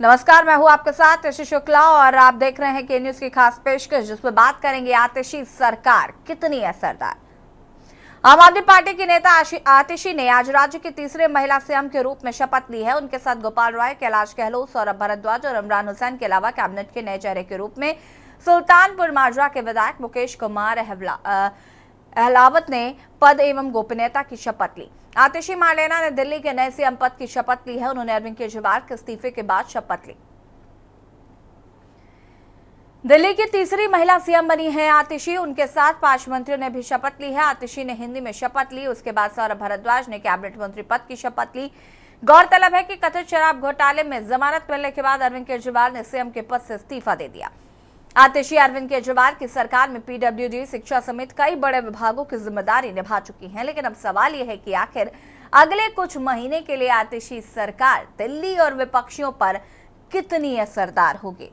नमस्कार, मैं हूं आपके साथ ऋषि शुक्ला और आप देख रहे हैं के न्यूज की खास पेशकश, जिसमें बात करेंगे आतिशी सरकार कितनी असरदार। आम आदमी पार्टी की नेता आतिशी ने आज राज्य की तीसरे महिला सीएम के रूप में शपथ ली है। उनके साथ गोपाल राय, कैलाश गहलोत, सौरभ भारद्वाज और इमरान हुसैन के अलावा कैबिनेट के नए चेहरे के रूप में सुल्तानपुर माजरा के विधायक मुकेश कुमार अहलावत ने पद एवं गोपनीयता की शपथ ली। आतिशी मार्लेना ने दिल्ली के नए सीएम पद की शपथ ली है। उन्होंने अरविंद केजरीवाल के इस्तीफे के बाद शपथ ली। दिल्ली की तीसरी महिला सीएम बनी है आतिशी। उनके साथ 5 मंत्रियों ने भी शपथ ली है। आतिशी ने हिंदी में शपथ ली, उसके बाद सौरभ भारद्वाज ने कैबिनेट मंत्री पद की शपथ ली। गौरतलब है कि कथित शराब घोटाले में जमानत मिलने के बाद अरविंद केजरीवाल ने सीएम के पद से इस्तीफा दे दिया। आतिशी अरविंद केजरीवाल की सरकार में पीडब्ल्यूडी, शिक्षा समेत कई बड़े विभागों की जिम्मेदारी निभा चुकी हैं। लेकिन अब सवाल यह है कि आखिर अगले कुछ महीने के लिए आतिशी सरकार दिल्ली और विपक्षियों पर कितनी असरदार होगी।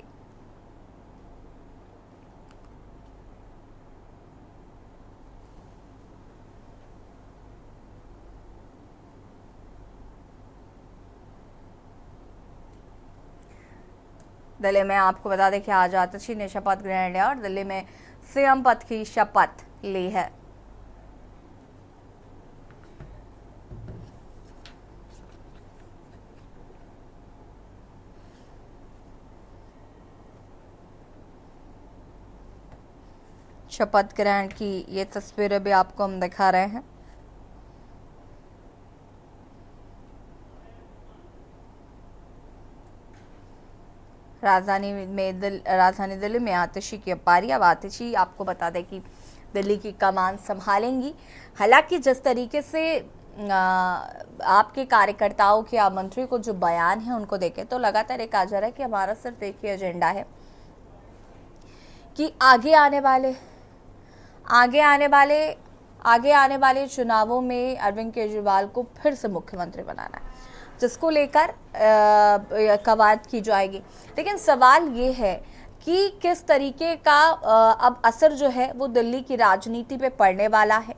दिल्ली में आपको बता दें कि आज आतिशी ने शपथ ग्रहण लिया और दिल्ली में सीएम पद की शपथ ली है। शपथ ग्रहण की ये तस्वीरें भी आपको हम दिखा रहे हैं। राजधानी दिल्ली में आतिशी की पारी। अब आतिशी आपको बता दें कि दिल्ली की कमान संभालेंगी। हालांकि जिस तरीके से आपके कार्यकर्ताओं के या मंत्री को जो बयान है उनको देखे तो लगातार एक आ जा रहा है कि हमारा सिर्फ एक ही एजेंडा है कि आगे आने वाले चुनावों में अरविंद केजरीवाल को फिर से मुख्यमंत्री बनाना है, जिसको लेकर कवायद की जाएगी। लेकिन सवाल ये है कि किस तरीके का अब असर जो है वो दिल्ली की राजनीति पे पड़ने वाला है।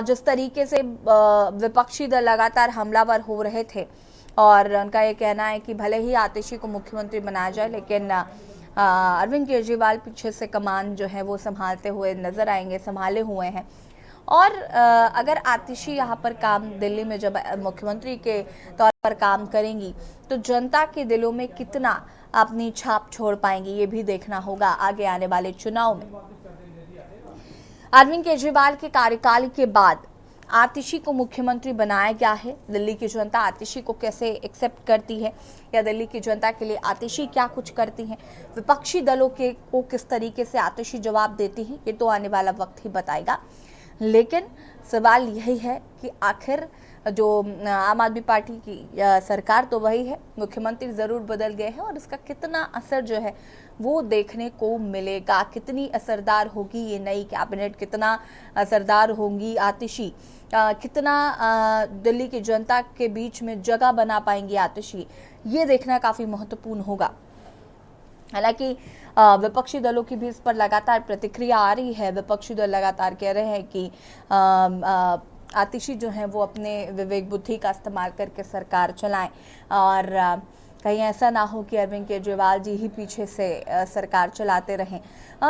जिस तरीके से विपक्षी दल लगातार हमलावर हो रहे थे और उनका ये कहना है कि भले ही आतिशी को मुख्यमंत्री बनाया जाए, लेकिन अरविंद केजरीवाल पीछे से कमान जो है वो संभालते हुए नजर आएंगे, संभाले हुए हैं। और अगर आतिशी यहाँ पर काम दिल्ली में जब मुख्यमंत्री के तौर पर काम करेंगी तो जनता के दिलों में कितना अपनी छाप छोड़ पाएंगी, ये भी देखना होगा आगे आने वाले चुनाव में। अरविंद केजरीवाल के कार्यकाल के बाद आतिशी को मुख्यमंत्री बनाया गया है। दिल्ली की जनता आतिशी को कैसे एक्सेप्ट करती है या दिल्ली की जनता के लिए आतिशी क्या कुछ करती है, विपक्षी दलों को किस तरीके से आतिशी जवाब देती है, ये तो आने वाला वक्त ही बताएगा। लेकिन सवाल यही है कि आखिर जो आम आदमी पार्टी की सरकार तो वही है, मुख्यमंत्री ज़रूर बदल गए हैं और इसका कितना असर जो है वो देखने को मिलेगा। कितनी असरदार होगी ये नई कैबिनेट, कितना असरदार होंगी आतिशी, कितना दिल्ली की जनता के बीच में जगह बना पाएंगी आतिशी, ये देखना काफ़ी महत्वपूर्ण होगा। हालांकि विपक्षी दलों की भी इस पर लगातार प्रतिक्रिया आ रही है। विपक्षी दल लगातार कह रहे हैं कि आतिशी जो है वो अपने विवेक बुद्धि का इस्तेमाल करके सरकार चलाएं और कहीं ऐसा ना हो कि अरविंद केजरीवाल जी ही पीछे से सरकार चलाते रहें।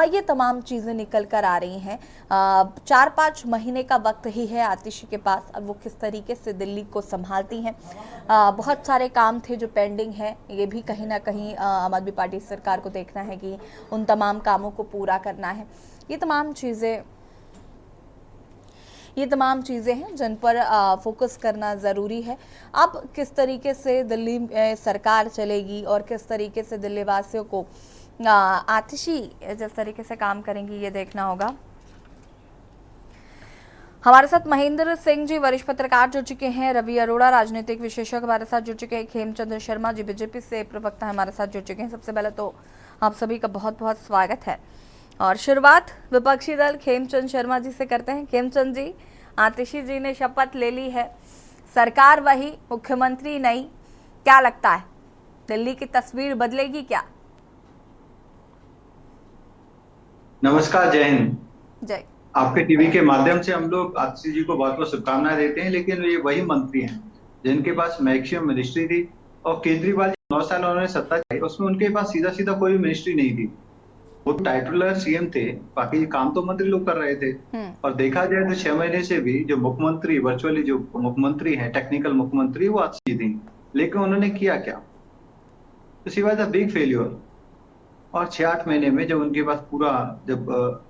ये तमाम चीज़ें निकल कर आ रही हैं। 4-5 महीने का वक्त ही है आतिशी के पास। अब वो किस तरीके से दिल्ली को संभालती हैं। बहुत सारे काम थे जो पेंडिंग हैं, ये भी कहीं ना कहीं आम आदमी पार्टी सरकार को देखना है कि उन तमाम कामों को पूरा करना है। ये तमाम चीज़ें हैं जिन पर फोकस करना ज़रूरी है। अब किस तरीके से दिल्ली में सरकार चलेगी और किस तरीके से दिल्ली वासियों को आतिशी जिस तरीके से काम करेंगी, ये देखना होगा। हमारे साथ महेंद्र सिंह जी वरिष्ठ पत्रकार जुड़ चुके हैं, रवि अरोड़ा राजनीतिक विशेषज्ञ हमारे साथ जुड़ चुके हैं, खेमचंद शर्मा जी बीजेपी से प्रवक्ता हमारे साथ जुड़ चुके हैं। सबसे पहले तो आप सभी का बहुत बहुत स्वागत है और शुरुआत विपक्षी दल खेमचंद शर्मा जी से करते हैं। खेमचंद जी, आतिशी जी ने शपथ ले ली है, सरकार वही, मुख्यमंत्री नहीं, क्या लगता है दिल्ली की तस्वीर बदलेगी क्या? नमस्कार, जय हिंद। जय। आपके टीवी के माध्यम से हम लोग आतिशी जी को बहुत बहुत शुभकामनाएं देते हैं, लेकिन ये वही मंत्री हैं जिनके पास मैक्सिमम मिनिस्ट्री थी और केजरीवाल 9 साल उन्होंने सत्ता चलाई, उसमें उनके पास सीधा सीधा कोई मिनिस्ट्री नहीं थी। वो टाइटुलर सीएम थे, बाकी काम तो मंत्री लोग कर रहे थे। हम्म। और देखा जाए तो 6 महीने से भी जो मुख्यमंत्री वर्चुअली जो मुख्यमंत्री हैं, टेक्निकल मुख्यमंत्री, वो अच्छी थी। लेकिन उन्होंने किया क्या? तो सिवाय द बिग फेल्योर। और 6-8 महीने में जब उनके पास पूरा, जब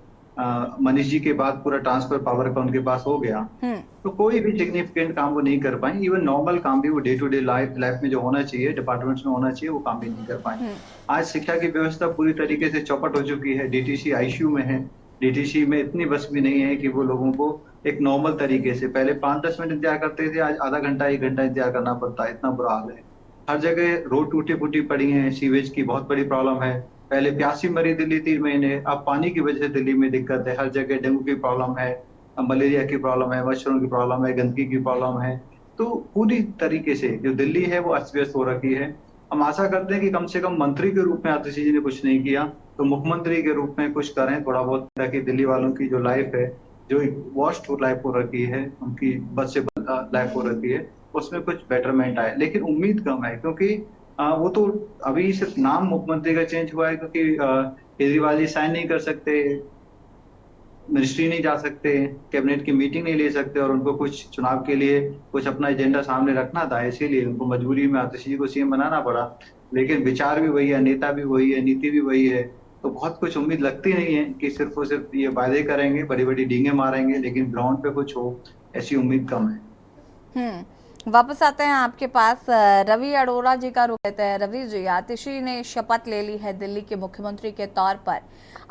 मनीष जी के बाद पूरा ट्रांसफर पावर का उनके पास हो गया, हम्म। तो कोई भी सिग्निफिकेंट काम वो नहीं कर पाए। इवन नॉर्मल काम भी वो day to day life life में जो होना चाहिए, डिपार्टमेंट्स में होना चाहिए, वो काम भी नहीं कर पाए। हम्म। आज शिक्षा की व्यवस्था पूरी तरीके से चौपट हो चुकी है। डीटीसी आईसीयू में है। डीटीसी में इतनी बस भी नहीं है कि वो लोगों को एक नॉर्मल तरीके से, पहले 5-10 मिनट इंतजार करते थे, आज आधा घंटा 1 घंटा इंतजार करना पड़ता है। इतना बुरा हाल है। हर जगह रोड टूटी फूटी पड़ी है। सीवेज की बहुत बड़ी प्रॉब्लम है। पहले प्यासी मरी दिल्ली 3 महीने, अब पानी की वजह से दिल्ली में दिक्कत है। हर जगह डेंगू की प्रॉब्लम है, मलेरिया की प्रॉब्लम है, मच्छरों की प्रॉब्लम है, गंदगी की प्रॉब्लम है। तो पूरी तरीके से जो दिल्ली है वो अस्त व्यस्त हो रखी है। हम आशा करते हैं कि कम से कम मंत्री के रूप में आतिशी जी ने कुछ नहीं किया, तो मुख्यमंत्री के रूप में कुछ करें थोड़ा बहुत, ताकि दिल्ली वालों की जो लाइफ है, जो वर्स्ट लाइफ हो रखी है, उनकी बद से बद लाइफ हो रखी है, उसमें कुछ बेटरमेंट आए। लेकिन उम्मीद कम है, क्योंकि वो तो अभी सिर्फ नाम मुख्यमंत्री का चेंज हुआ है, क्योंकि केजरीवाल जी साइन नहीं कर सकते, मिनिस्ट्री नहीं जा सकते, कैबिनेट की मीटिंग नहीं ले सकते, और उनको कुछ चुनाव के लिए कुछ अपना एजेंडा सामने रखना था, इसीलिए उनको मजबूरी में आतिशी जी को सीएम बनाना पड़ा। लेकिन विचार भी वही है, नेता भी वही है, नीति भी वही है। तो बहुत कुछ उम्मीद लगती नहीं है कि सिर्फ और सिर्फ ये वादे करेंगे, बड़ी बड़ी डींगे मारेंगे, लेकिन ग्राउंड पे कुछ हो, ऐसी उम्मीद कम है। वापस आते हैं आपके पास। रवि अरोड़ा जी का रुख लेते हैं। रवि जी, आतिशी ने शपथ ले ली है दिल्ली के मुख्यमंत्री के तौर पर।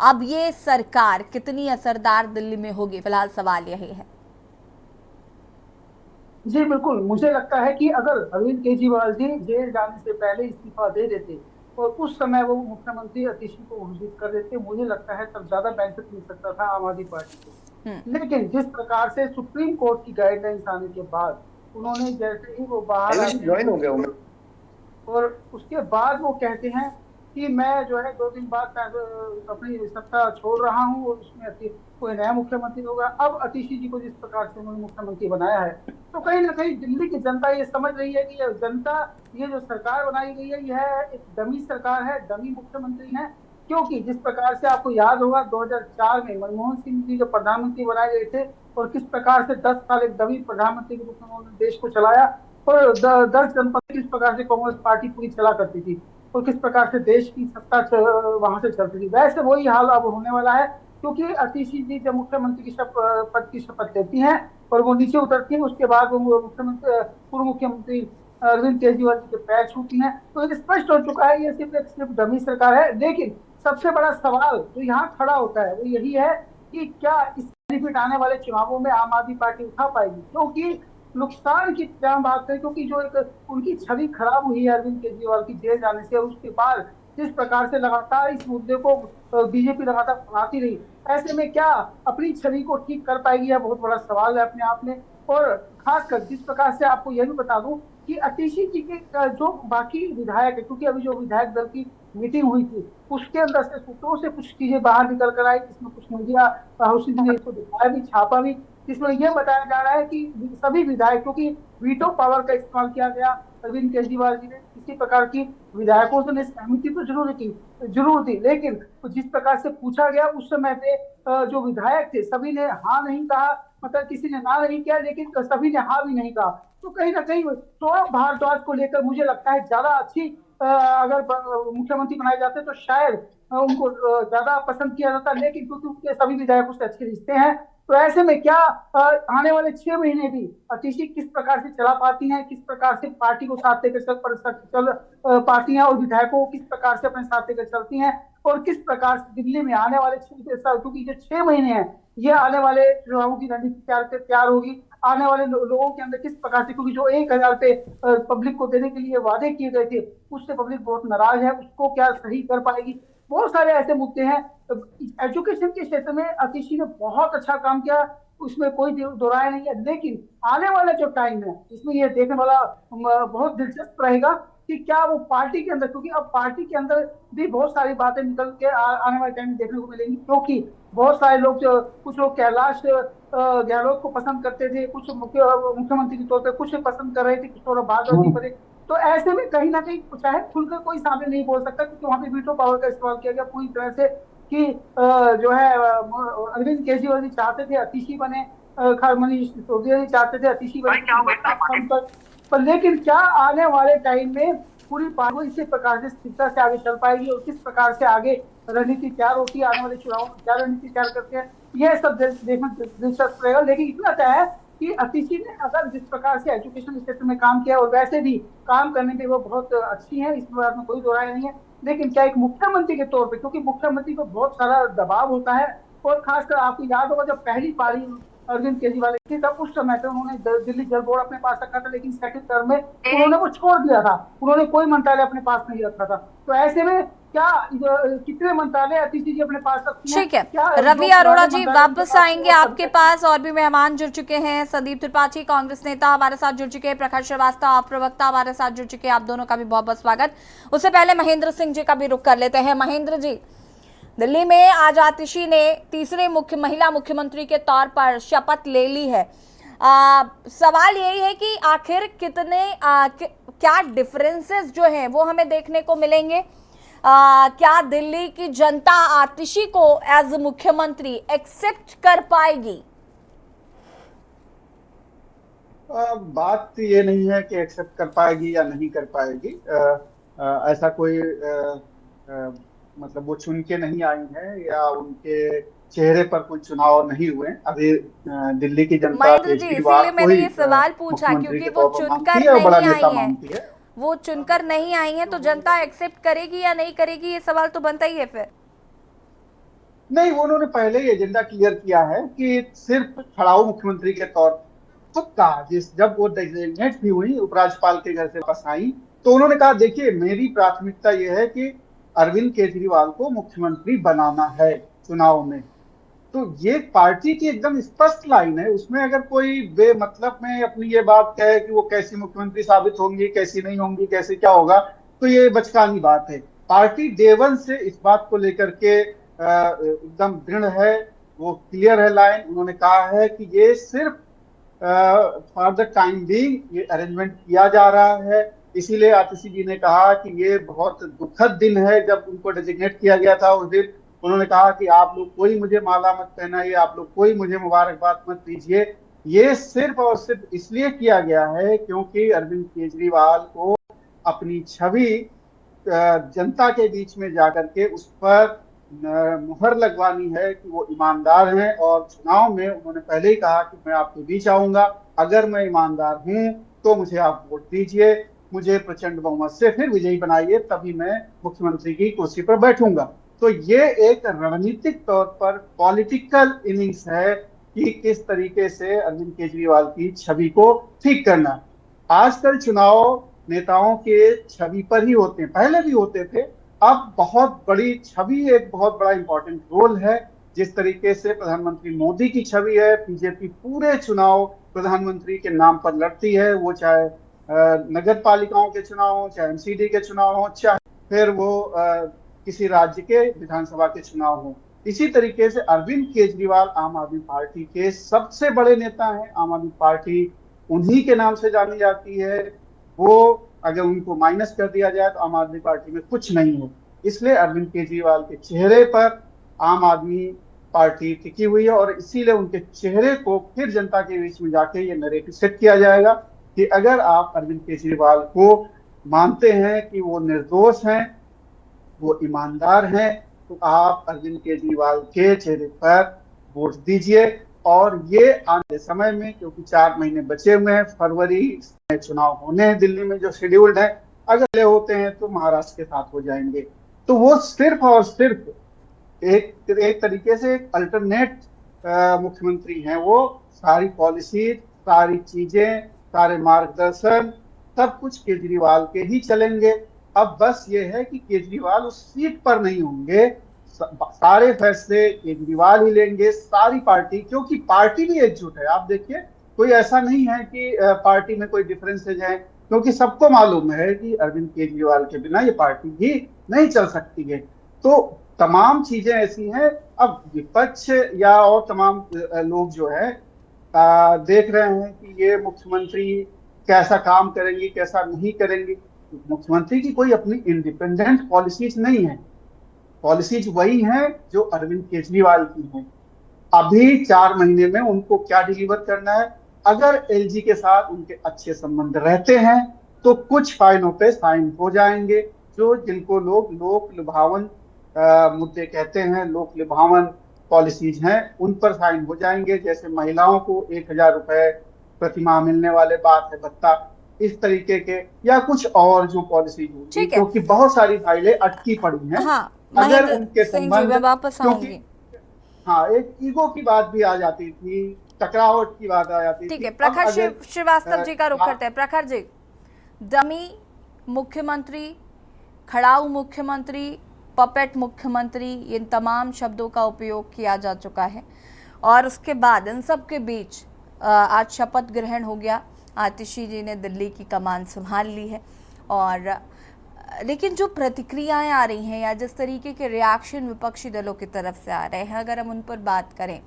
अब ये सरकार कितनी असरदार दिल्ली में होगी, फिलहाल सवाल यही है। जी बिल्कुल, मुझे लगता है कि अगर अरविंद केजरीवाल जी जेल जाने से पहले इस्तीफा दे देते और उस समय वो मुख्यमंत्री आतिशी को घोषित कर देते, मुझे लगता है तब ज्यादा बेनिफिट मिल सकता था आम आदमी पार्टी को। हम्म। लेकिन जिस प्रकार से सुप्रीम कोर्ट की गाइडलाइंस आने के बाद उन्होंने, जैसे ही वो बाहर आते ज्वाइन हो गया हूँ मैं। और उसके बाद वो कहते हैं कि मैं जो है 2 दिन बाद अपनी सत्ता छोड़ रहा हूँ और उसमें कोई नया मुख्यमंत्री होगा। अब आतिशी जी को जिस प्रकार से उन्होंने मुख्यमंत्री बनाया है, तो कहीं ना कहीं दिल्ली की जनता ये समझ रही है कि ये जो सरकार बनाई गई है, यह एक डमी सरकार है, डमी मुख्यमंत्री है। क्योंकि जिस प्रकार से आपको याद होगा 2004 में मनमोहन सिंह जी जो प्रधानमंत्री बनाए गए थे, और किस प्रकार से 10 साल एक डमी प्रधानमंत्री के रूप में उन्होंने देश को चलाया, और 10 जनपद किस प्रकार से कांग्रेस पार्टी पूरी चला करती थी, और किस प्रकार से देश की सत्ता वहां से चलती थी। वैसे वही हाल अब होने वाला है, क्योंकि आतिशी जी जब मुख्यमंत्री की पद की शपथ लेती हैं और वो नीचे उतरती हैं, उसके बाद वो मुख्यमंत्री, पूर्व मुख्यमंत्री अरविंद केजरीवाल जी के पैर छूती हैं। तो ये स्पष्ट हो चुका है, ये सिर्फ डमी सरकार है। लेकिन सबसे बड़ा सवाल जो यहाँ खड़ा होता है वो यही है कि क्या इस बेनिफिट आने वाले चुनावों में आम आदमी पार्टी उठा पाएगी। क्योंकि नुकसान की क्या बात है, क्योंकि जो एक उनकी छवि खराब हुई है अरविंद केजरीवाल की जेल जाने से, और उसके बाद जिस प्रकार से लगातार इस मुद्दे को बीजेपी लगातार बढ़ाती रही, ऐसे में क्या अपनी छवि को ठीक कर पाएगी, यह बहुत बड़ा सवाल है अपने आप में। और खासकर जिस प्रकार से आपको यह भी बता दूं कि आतिशी जी के जो बाकी विधायक है, क्योंकि अभी जो विधायक दल की मीटिंग हुई थी उसके अंदर से सूत्रों से कुछ चीजें बाहर निकल कर आई, जिसमें कुछ मीडिया हाउसेज ने इसको दिखाया भी, छापा भी, जिसमें यह बताया जा रहा है कि सभी विधायक, क्योंकि वीटो पावर का इस्तेमाल किया गया अरविंद केजरीवाल जी ने, किसी प्रकार की विधायकों से सहमति तो जरूर थी, लेकिन जिस प्रकार से पूछा गया उस समय पे जो विधायक थे सभी ने हाँ नहीं कहा, मतलब किसी ने ना नहीं किया, लेकिन सभी ने हाँ भी नहीं कहा। तो कहीं ना कहीं सौरभ भारद्वाज को लेकर मुझे लगता है ज्यादा अच्छी, अगर मुख्यमंत्री बनाए जाते तो शायद उनको ज्यादा पसंद किया जाता, लेकिन क्योंकि उनके सभी विधायकों से अच्छे रिश्ते हैं, तो ऐसे में क्या आने वाले 6 महीने भी आतिशी किस प्रकार से चला पाती हैं, किस प्रकार से पार्टी को साथ लेकर चल पाती हैं, और विधायकों को किस प्रकार से अपने साथ लेकर चलती हैं, और किस प्रकार से दिल्ली में आने वाले 6 साल, क्योंकि जो 6 महीने हैं ये आने वाले चुनावों की रणनीति तैयार होगी, आने वाले लोगों के अंदर किस प्रकार से, क्योंकि जो 1,000 पे पब्लिक को देने के लिए वादे किए गए थे उससे पब्लिक बहुत नाराज है, उसको क्या सही कर पाएगी। बहुत सारे ऐसे मुद्दे हैं। एजुकेशन के क्षेत्र में आतिशी ने बहुत अच्छा काम किया, उसमें कोई दो राय नहीं है, लेकिन आने वाला जो टाइम है इसमें यह देखने वाला बहुत दिलचस्प रहेगा कि क्या वो पार्टी के अंदर, क्योंकि अब पार्टी के अंदर भी बहुत सारी बातें निकल के आने वाले टाइम में देखने को मिलेंगी, क्योंकि बहुत सारे लोग, कुछ लोग कैलाश गहलोत को पसंद करते थे, कुछ मुख्यमंत्री के तौर पर कुछ पसंद कर रहे थे, कुछ थोड़ा भारद्वाज जी पर तो ऐसे में कहीं ना कहीं चाहे खुलकर कोई सामने नहीं बोल सकता, क्योंकि वहां पे वीटो पावर का इस्तेमाल किया गया पूरी तरह से कि जो है अरविंद केजरीवाल जी चाहते थे अतिशी बने, मनीष सिसोदिया जी चाहते थे अतिशी बने, पर लेकिन क्या आने वाले टाइम में पूरी पार्टी इसी प्रकार से स्थिरता से आगे चल पाएगी और किस प्रकार से आगे रणनीति तैयार होती है, आने वाले चुनाव में क्या रणनीति तैयार करते हैं, यह सब देखना दिलचस्प रहेगा। लेकिन इतना तय है कि अतिशी ने अगर जिस प्रकार से एजुकेशन क्षेत्र में काम किया और वैसे भी काम करने में वो बहुत अच्छी है, इस बात में कोई दो राय नहीं है, लेकिन क्या एक मुख्यमंत्री के तौर पे, क्योंकि मुख्यमंत्री को बहुत सारा दबाव होता है, और खासकर आपको याद होगा जब पहली पारी अरविंद केजरीवाल की तब उस समय पे उन्होंने दिल्ली जल बोर्ड अपने पास रखा था, लेकिन सेकंड टर्म में उन्होंने वो छोड़ दिया था, उन्होंने कोई मंत्रालय अपने पास नहीं रखा था। तो ऐसे में क्या कितने मंत्रालय अतिशी जी अपने पास रखती हैं? ठीक है, रवि अरोड़ा जी वापस आएंगे आपके पास। और भी मेहमान जुड़ चुके हैं, संदीप त्रिपाठी कांग्रेस नेता हमारे साथ जुड़ चुके हैं, प्रखर श्रीवास्तव प्रवक्ता हमारे साथ जुड़ चुके हैं, आप दोनों का भी बहुत बहुत स्वागत। उससे पहले महेंद्र सिंह जी का भी रुख कर लेते हैं। महेंद्र जी, दिल्ली में आज आतिशी ने तीसरे महिला मुख्यमंत्री के तौर पर शपथ ले ली है। सवाल यही है कि आखिर कितने क्या डिफरेंसेस जो हैं वो हमें देखने को मिलेंगे? क्या दिल्ली की जनता आतिशी को एज मुख्यमंत्री एक्सेप्ट कर पाएगी? बात ये नहीं है कि एक्सेप्ट कर पाएगी या नहीं कर पाएगी। ऐसा कोई मतलब वो चुन के नहीं आई है या उनके चेहरे पर कोई चुनाव नहीं हुए अभी। दिल्ली की जनता महेंद्र जी, इसीलिए मैंने ये सवाल पूछा क्योंकि वो चुनकर नहीं आई है, वो चुनकर नहीं आई है, तो जनता एक्सेप्ट करेगी या नहीं करेगी, ये सवाल तो बनता ही है फिर। नहीं, वो उन्होंने पहले ही एजेंडा क्लियर किया है कि सिर्फ खड़ाऊ मुख्यमंत्री के तौर पर कहा। जब वो डेजिग्नेट भी हुई, उपराज्यपाल के घर से वापस आई, तो उन्होंने कहा देखिए मेरी प्राथमिकता ये है कि अरविंद केजरीवाल को मुख्यमंत्री बनाना है चुनाव में। तो ये पार्टी की एकदम स्पष्ट लाइन है। उसमें अगर कोई बेमतलब में अपनी ये बात कहे कि वो कैसी मुख्यमंत्री साबित होंगी, कैसी नहीं होंगी, कैसे क्या होगा, तो ये बचकानी बात है। पार्टी डे वन से इस बात को लेकर के एकदम दृढ़ है, वो क्लियर है लाइन। उन्होंने कहा है कि ये सिर्फ फॉर द टाइम बीइंग ये अरेंजमेंट किया जा रहा है। इसीलिए आतिशी जी ने कहा कि ये बहुत दुखद दिन है। जब उनको डेजिग्नेट किया गया था उस दिन उन्होंने कहा कि आप लोग कोई मुझे माला मत पहनाइए, आप लोग कोई मुझे मुबारकबाद मत दीजिए। ये सिर्फ और सिर्फ इसलिए किया गया है क्योंकि अरविंद केजरीवाल को अपनी छवि जनता के बीच में जाकर के उस पर मुहर लगवानी है कि वो ईमानदार हैं। और चुनाव में उन्होंने पहले ही कहा कि मैं आपके बीच आऊंगा, अगर मैं ईमानदार हूं तो मुझे आप वोट दीजिए, मुझे प्रचंड बहुमत से फिर विजयी बनाइए, तभी मैं मुख्यमंत्री की कुर्सी पर बैठूंगा। तो ये एक रणनीतिक तौर पर पॉलिटिकल इनिंग्स है कि किस तरीके से अरविंद केजरीवाल की छवि को ठीक करना। आजकल चुनाव नेताओं के छवि पर ही होते हैं, पहले भी होते थे, अब बहुत बड़ी छवि एक बहुत बड़ा इंपॉर्टेंट रोल है। जिस तरीके से प्रधानमंत्री मोदी की छवि है, बीजेपी पूरे चुनाव प्रधानमंत्री के नाम पर लड़ती है, वो चाहे नगर पालिकाओं के चुनाव हो, चाहे एमसीडी के चुनाव हो, चाहे फिर वो किसी राज्य के विधानसभा के चुनाव हो। इसी तरीके से अरविंद केजरीवाल आम आदमी पार्टी के सबसे बड़े नेता हैं। आम आदमी पार्टी उन्हीं के नाम से जानी जाती है। वो अगर उनको माइनस कर दिया जाए तो आम आदमी पार्टी में कुछ नहीं हो। इसलिए अरविंद केजरीवाल के चेहरे पर आम आदमी पार्टी टिकी हुई है और इसीलिए उनके चेहरे को फिर जनता के बीच में जाके ये नैरेटिव सेट किया जाएगा कि अगर आप अरविंद केजरीवाल को मानते हैं कि वो निर्दोष हैं, वो ईमानदार हैं, तो आप अरविंद केजरीवाल के चेहरे पर वोट दीजिए। और ये आने समय में, क्योंकि 4 महीने बचे हुए हैं, फरवरी में चुनाव होने हैं दिल्ली में जो शेड्यूल्ड है, अगर होते हैं तो महाराष्ट्र के साथ हो जाएंगे। तो वो सिर्फ और सिर्फ एक तरीके से एक अल्टरनेट मुख्यमंत्री हैं। वो सारी पॉलिसी, सारी चीजें, सारे मार्गदर्शन सब कुछ केजरीवाल के ही चलेंगे। अब बस ये है कि केजरीवाल उस सीट पर नहीं होंगे, सारे फैसले केजरीवाल ही लेंगे, सारी पार्टी, क्योंकि पार्टी भी एकजुट है। आप देखिए, कोई ऐसा नहीं है कि पार्टी में कोई डिफरेंसेज है, क्योंकि सबको मालूम है कि अरविंद केजरीवाल के बिना ये पार्टी ही नहीं चल सकती है। तो तमाम चीजें ऐसी हैं। अब विपक्ष या और तमाम लोग जो है देख रहे हैं कि ये मुख्यमंत्री कैसा काम करेंगी कैसा नहीं करेंगी। मुख्यमंत्री की कोई अपनी इंडिपेंडेंट पॉलिसीज नहीं है, पॉलिसीज वही हैं जो अरविंद केजरीवाल की हैं। अभी 4 महीने में उनको क्या डिलीवर करना है। अगर एलजी के साथ उनके अच्छे संबंध रहते हैं तो कुछ फाइलों पे साइन हो जाएंगे, जो जिनको लोग लोक लुभावन मुद्दे कहते हैं, लोक लुभावन पॉलिसीज हैं, उन पर साइन हो जाएंगे। जैसे महिलाओं को 1,000 रुपए प्रति माह मिलने वाले बात है भत्ता, इस तरीके के, या कुछ और जो पॉलिसीज होगी, ठीक है। क्योंकि बहुत सारी फाइलें अटकी पड़ी हैं। हाँ, अगर महेंद्र उनके सिंह जी, संबंध, मैं वापस क्योंकि आऊंगी। हाँ एक ईगो की बात भी आ जाती थी, टकरावट की बात आ जाती ठीक थी। है, अब प्रखर अगर श्रीवास्तव जी का रुख करते हैं। प्रखर जी, डमी मुख्यमंत्री, खड़ाऊ मुख्यमंत्री, पपेट मुख्यमंत्री, इन तमाम शब्दों का उपयोग किया जा चुका है और उसके बाद इन सब के बीच आज शपथ ग्रहण हो गया। आतिशी जी ने दिल्ली की कमान संभाल ली है और लेकिन जो प्रतिक्रियाएं आ रही हैं या जिस तरीके के रिएक्शन विपक्षी दलों की तरफ से आ रहे हैं, अगर हम उन पर बात करें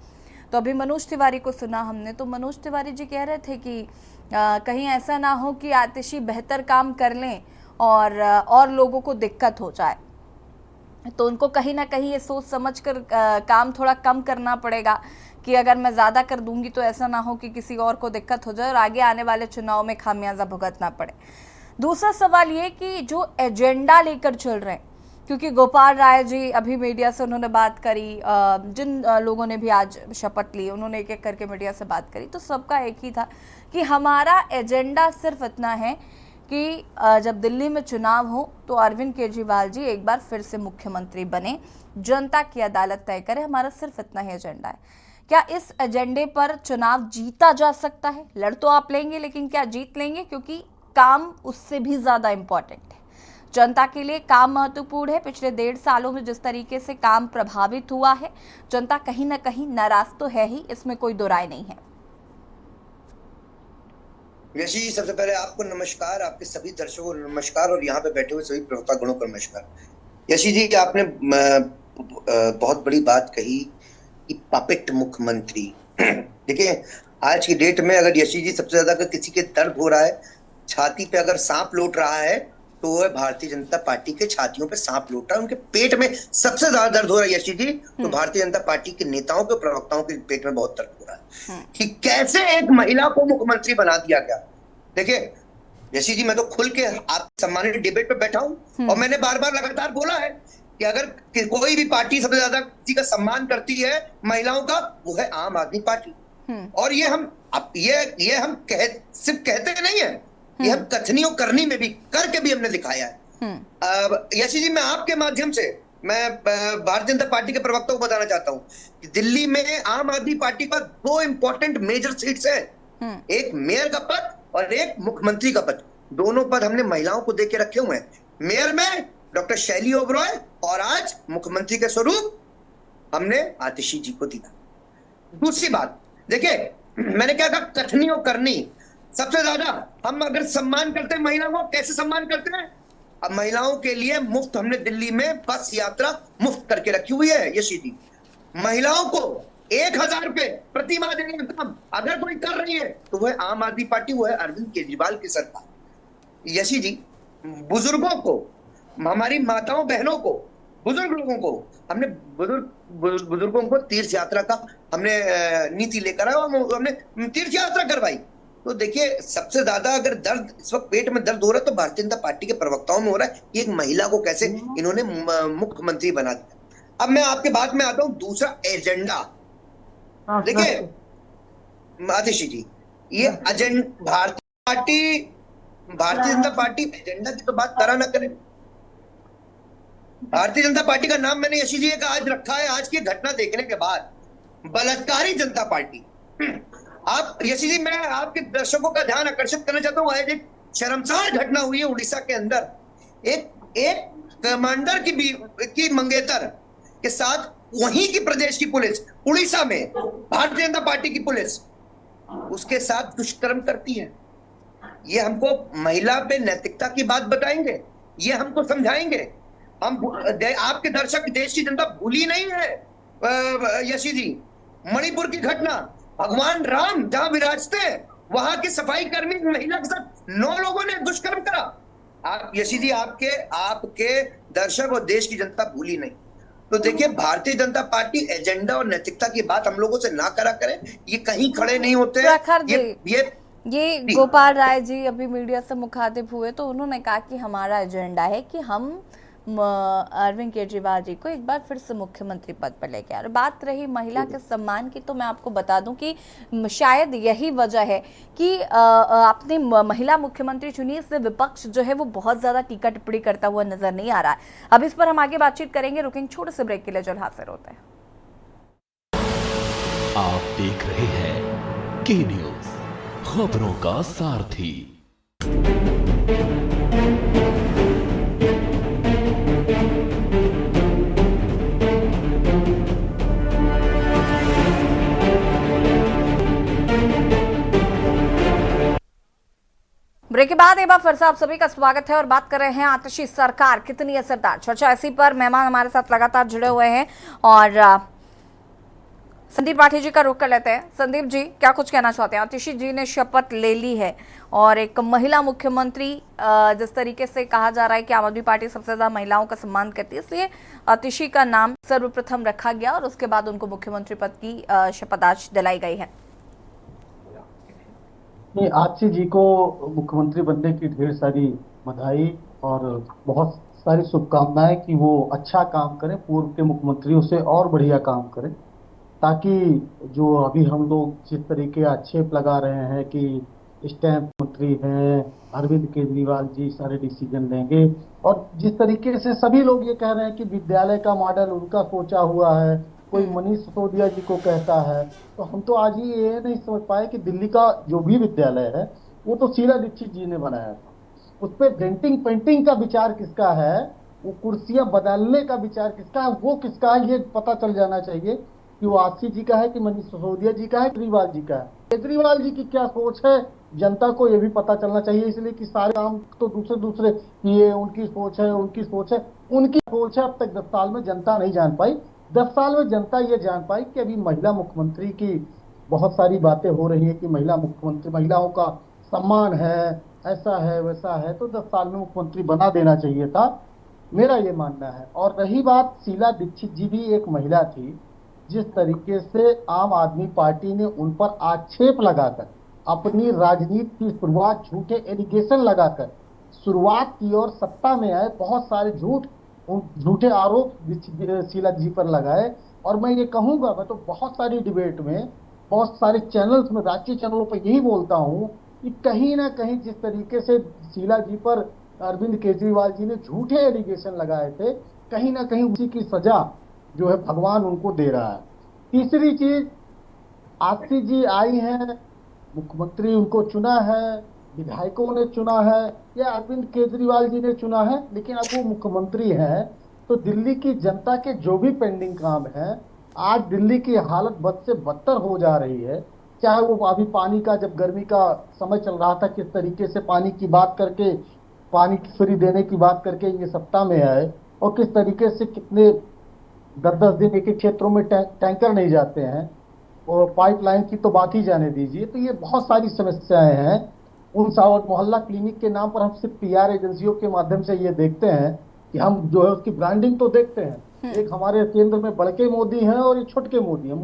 तो अभी मनोज तिवारी को सुना हमने, तो मनोज तिवारी जी कह रहे थे कि कहीं ऐसा ना हो कि आतिशी बेहतर काम कर लें और लोगों को दिक्कत हो जाए, तो उनको कहीं ना कहीं ये सोच समझकर काम थोड़ा कम करना पड़ेगा कि अगर मैं ज़्यादा कर दूंगी तो ऐसा ना हो कि किसी और को दिक्कत हो जाए और आगे आने वाले चुनाव में खामियाजा भुगतना पड़े। दूसरा सवाल ये कि जो एजेंडा लेकर चल रहे हैं, क्योंकि गोपाल राय जी अभी मीडिया से उन्होंने बात करी, जिन लोगों ने भी आज शपथ ली उन्होंने एक एक करके मीडिया से बात करी, तो सबका एक ही था कि हमारा एजेंडा सिर्फ इतना है कि जब दिल्ली में चुनाव हो तो अरविंद केजरीवाल जी एक बार फिर से मुख्यमंत्री बने, जनता की अदालत तय करे, हमारा सिर्फ इतना ही एजेंडा है। क्या इस एजेंडे पर चुनाव जीता जा सकता है? लड़ तो आप लेंगे लेकिन क्या जीत लेंगे? क्योंकि काम उससे भी ज्यादा इंपॉर्टेंट है, जनता के लिए काम महत्वपूर्ण है। पिछले 1.5 सालों में जिस तरीके से काम प्रभावित हुआ है, जनता कहीं ना कहीं नाराज तो है ही, इसमें कोई दो राय नहीं है। यशी जी, सबसे पहले आपको नमस्कार, आपके सभी दर्शकों को नमस्कार और यहाँ पे बैठे हुए सभी प्रवक्ता गणों को नमस्कार। यशी जी, आपने बहुत बड़ी बात कही कि पपेट मुख्यमंत्री। देखिए, आज की डेट में अगर यशी जी सबसे ज्यादा अगर किसी के दर्द हो रहा है, छाती पे अगर सांप लौट रहा है, तो वह भारतीय जनता पार्टी के छातियों पे सांप लौट रहा है। उनके पेट में सबसे ज्यादा दर्द हो रहा है यशी जी, तो भारतीय जनता पार्टी के नेताओं के प्रवक्ताओं के पेट में बहुत दर्द हो रहा है कि कैसे एक महिला को मुख्यमंत्री बना दिया गया। देखिए यशी जी, मैं तो खुल के आप सम्मानित डिबेट पे बैठा हूं और मैंने बार बार लगातार बोला है कि अगर कोई भी पार्टी सबसे ज्यादा किसी का सम्मान करती है महिलाओं का, वो है आम आदमी पार्टी। और ये हम सिर्फ कहते नहीं है, ये हम कथनी और करनी में भी करके भी हमने दिखाया है। यशी जी, मैं आपके माध्यम से मैं भारतीय जनता पार्टी के प्रवक्ता को बताना चाहता हूं कि दिल्ली में आम आदमी पार्टी का 2 इंपॉर्टेंट मेजर सीट्स है, एक मेयर का पद और एक मुख्यमंत्री का पद। दोनों पद हमने महिलाओं को देके रखे हुए हैं। मेयर में डॉक्टर शैली ओबरॉय और आज मुख्यमंत्री के स्वरूप हमने आतिशी जी को दिया। दूसरी बात, देखिए मैंने क्या कहा, कथनी और करनी। सबसे ज्यादा हम अगर सम्मान करते हैं महिलाओं को, कैसे सम्मान करते हैं? अब महिलाओं के लिए मुफ्त हमने दिल्ली में बस यात्रा मुफ्त करके रखी हुई है यशी जी। महिलाओं को 1,000 रुपए प्रति माह देने का काम अगर कोई कर रही है तो वह आम आदमी पार्टी, वो है अरविंद केजरीवाल की सरकार। यशी जी, बुजुर्गों को, हमारी माताओं बहनों को, बुजुर्ग लोगों को हमने बुजुर्गों को तीर्थ यात्रा का हमने नीति लेकर आया और हमने तीर्थ यात्रा करवाई। तो देखिए, सबसे ज्यादा अगर दर्द इस वक्त पेट में दर्द हो रहा है तो भारतीय जनता पार्टी के प्रवक्ताओं में हो रहा है कि एक महिला को कैसे इन्होंने मुख्यमंत्री बना दिया। अब मैं आपके बात में आता हूं दूसरा एजेंडा। देखिए आतिशी जी, ये भारतीय जनता पार्टी एजेंडा की तो बात करा ना करे। भारतीय जनता पार्टी का नाम मैंने यशी जी का आज रखा है, आज की घटना देखने के बाद, बलात्कारी जनता पार्टी। आप यशी जी, मैं आपके दर्शकों का ध्यान आकर्षित करना चाहता हूं। आज एक शर्मसार घटना हुई है उड़ीसा के अंदर। एक कमांडर की मंगेतर के साथ वहीं की प्रदेश की पुलिस, उड़ीसा में भारतीय जनता पार्टी की पुलिस उसके साथ दुष्कर्म करती है। ये हमको महिला पे नैतिकता की बात बताएंगे, ये हमको समझाएंगे। हम आपके दर्शक, देश की जनता भूली नहीं है यशी जी। मणिपुर की घटना, भगवान राम जहां विराजते हैं वहां के सफाई कर्मी महिला के साथ 9 लोगों ने दुष्कर्म करा। आप यशी जी, आपके दर्शक और देश की जनता भूली नहीं। तो देखिए, भारतीय जनता पार्टी एजेंडा और नैतिकता की बात हम लोगों से ना करा करे, ये कहीं खड़े नहीं होते हैं। प्रखर जी, ये गोपाल राय जी अभी मीडिया से मुखातिब हुए तो उन्होंने कहा कि हमारा एजेंडा है कि हम अरविंद केजरीवाल जी को एक बार फिर से मुख्यमंत्री पद पर लेके आ रहे। बात रही महिला के सम्मान की, तो मैं आपको बता दूं कि शायद यही वजह है कि आपने महिला मुख्यमंत्री चुनी, इसलिए विपक्ष जो है वो बहुत ज्यादा टीका टिप्पणी करता हुआ नजर नहीं आ रहा है। अब इस पर हम आगे बातचीत करेंगे, रुकेंगे छोटे से ब्रेक के लिए, जल्द हाजिर होते हैं। आप देख रहे हैं के न्यूज, खबरों का सारथी। ब्रेक के बाद एक बार फिर से आप सभी का स्वागत है और बात कर रहे हैं आतिशी सरकार कितनी असरदार। चर्चा इसी पर मेहमान हमारे साथ लगातार जुड़े हुए हैं और संदीप पाठी जी का रुख कर लेते हैं। संदीप जी, क्या कुछ कहना चाहते हैं? आतिशी जी ने शपथ ले ली है और एक महिला मुख्यमंत्री, जिस तरीके से कहा जा रहा है कि आम आदमी पार्टी सबसे ज्यादा महिलाओं का सम्मान करती है, इसलिए आतिशी का नाम सर्वप्रथम रखा गया और उसके बाद उनको मुख्यमंत्री पद की शपथ आज दिलाई गई है। नहीं, आतिशी जी को मुख्यमंत्री बनने की ढेर सारी बधाई और बहुत सारी शुभकामनाएं कि वो अच्छा काम करें, पूर्व के मुख्यमंत्रियों से और बढ़िया काम करें, ताकि जो अभी हम लोग जिस तरीके आक्षेप लगा रहे हैं कि स्टैम्प मंत्री हैं, अरविंद केजरीवाल जी सारे डिसीजन लेंगे, और जिस तरीके से सभी लोग ये कह रहे हैं कि विद्यालय का मॉडल उनका सोचा हुआ है, कोई मनीष सिसोदिया जी को कहता है, तो हम तो आज ही ये नहीं समझ पाए कि दिल्ली का जो भी विद्यालय है वो तो शीला दीक्षित जी ने बनाया था। उस पर डेंटिंग पेंटिंग का विचार किसका है, वो कुर्सियां बदलने का विचार किसका है, वो किसका है, ये पता चल जाना चाहिए कि वो आतिशी जी का है कि मनीष सिसोदिया जी का है, केजरीवाल जी का है। केजरीवाल जी की क्या सोच है जनता को ये भी पता चलना चाहिए, इसलिए कि सारे काम तो दूसरे ये उनकी सोच है, उनकी सोच है, उनकी सोच है। अब तक 10 साल में जनता नहीं जान पाई। 10 साल में जनता ये जान पाई कि अभी महिला मुख्यमंत्री की बहुत सारी बातें हो रही है कि महिला मुख्यमंत्री, महिलाओं का सम्मान है, ऐसा है वैसा है, तो 10 साल में मुख्यमंत्री बना देना चाहिए था, मेरा ये मानना है। और रही बात, शीला दीक्षित जी भी एक महिला थी। जिस तरीके से आम आदमी पार्टी ने उन पर आक्षेप लगाकर अपनी राजनीति की शुरुआत, झूठे एलिगेशन लगाकर शुरुआत की और सत्ता में आए, बहुत सारे झूठे आरोप शीला जी पर लगाए। और मैं ये कहूंगा, मैं तो बहुत सारी डिबेट में, बहुत सारे चैनल्स में, राष्ट्रीय चैनलों पर यही बोलता हूं कि कहीं ना कहीं जिस तरीके से शीला जी पर अरविंद केजरीवाल जी ने झूठे एलिगेशन लगाए थे, कहीं ना कहीं उसी की सजा जो है भगवान उनको दे रहा है। तीसरी चीज, आतिशी जी आई हैं, मुख्यमंत्री उनको चुना है, विधायकों ने चुना है या अरविंद केजरीवाल जी ने चुना है, लेकिन अब वो मुख्यमंत्री हैं तो दिल्ली की जनता के जो भी पेंडिंग काम है, आज दिल्ली की हालत बद से बदतर हो जा रही है। चाहे वो अभी पानी का, जब गर्मी का समय चल रहा था, किस तरीके से पानी की बात करके, पानी फ्री देने की बात करके ये सत्ता में आए, और किस तरीके से कितने 10-10 दिन एक एक क्षेत्रों में टैंकर नहीं जाते हैं, और पाइपलाइन की तो बात ही जाने दीजिए। तो ये बहुत सारी समस्याएं हैं। उन सावर मोहल्ला क्लिनिक के नाम पर हम सिर्फ PR एजेंसियों के माध्यम से ये देखते हैं कि हम जो है उसकी ब्रांडिंग तो देखते हैं। एक हमारे केंद्र में बड़के मोदी हैं और एक छोटके मोदी हैं।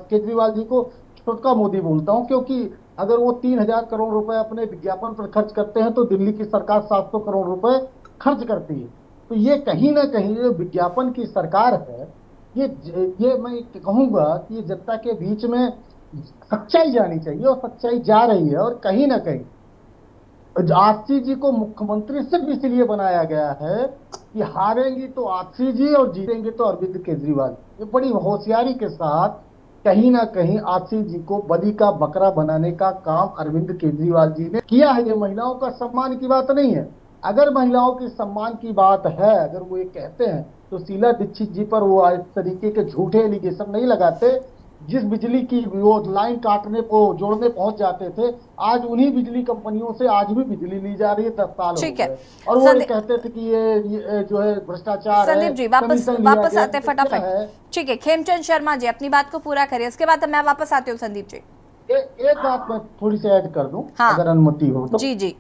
केजरीवाल जी को छोटका मोदी बोलता हूँ, क्योंकि अगर वो 3000 करोड़ रुपए अपने विज्ञापन पर खर्च करते हैं तो दिल्ली की सरकार 700 करोड़ रुपए खर्च करती है। तो ये कहीं ना कहीं जो विज्ञापन की सरकार है, ये मैं कहूंगा कि ये जनता के बीच में सच्चाई जानी चाहिए, और सच्चाई जा रही है। और कहीं ना कहीं आतिशी जी को मुख्यमंत्री सिर्फ इसलिए बनाया गया है कि हारेंगी तो आतिशी जी और जीतेंगे तो अरविंद केजरीवाल। ये बड़ी होशियारी के साथ कहीं ना कहीं आतिशी जी को बलि का बकरा बनाने का काम अरविंद केजरीवाल जी ने किया है। ये महिलाओं का सम्मान की बात नहीं है। अगर महिलाओं के सम्मान की बात है, अगर वो ये कहते हैं, तो शीला दीक्षित जी पर वो इस तरीके के झूठे एलिगेशन नहीं लगाते। जिस बिजली की वो लाइन काटने को जोड़ने पहुंच जाते थे, आज उन्हीं बिजली कंपनियों से आज भी बिजली ली जा रही है। 10 साल हो गए, और वो कहते थे कि ये जो है भ्रष्टाचार है। संदीप जी वापस आते फटाफट। ठीक है, खेमचंद शर्मा जी अपनी बात को पूरा करिए, इसके बाद मैं वापस आती हूँ। संदीप जी, एक बात मैं थोड़ी सी ऐड कर दूं, हाँ। अगर अनुमति हो तो। जी जी।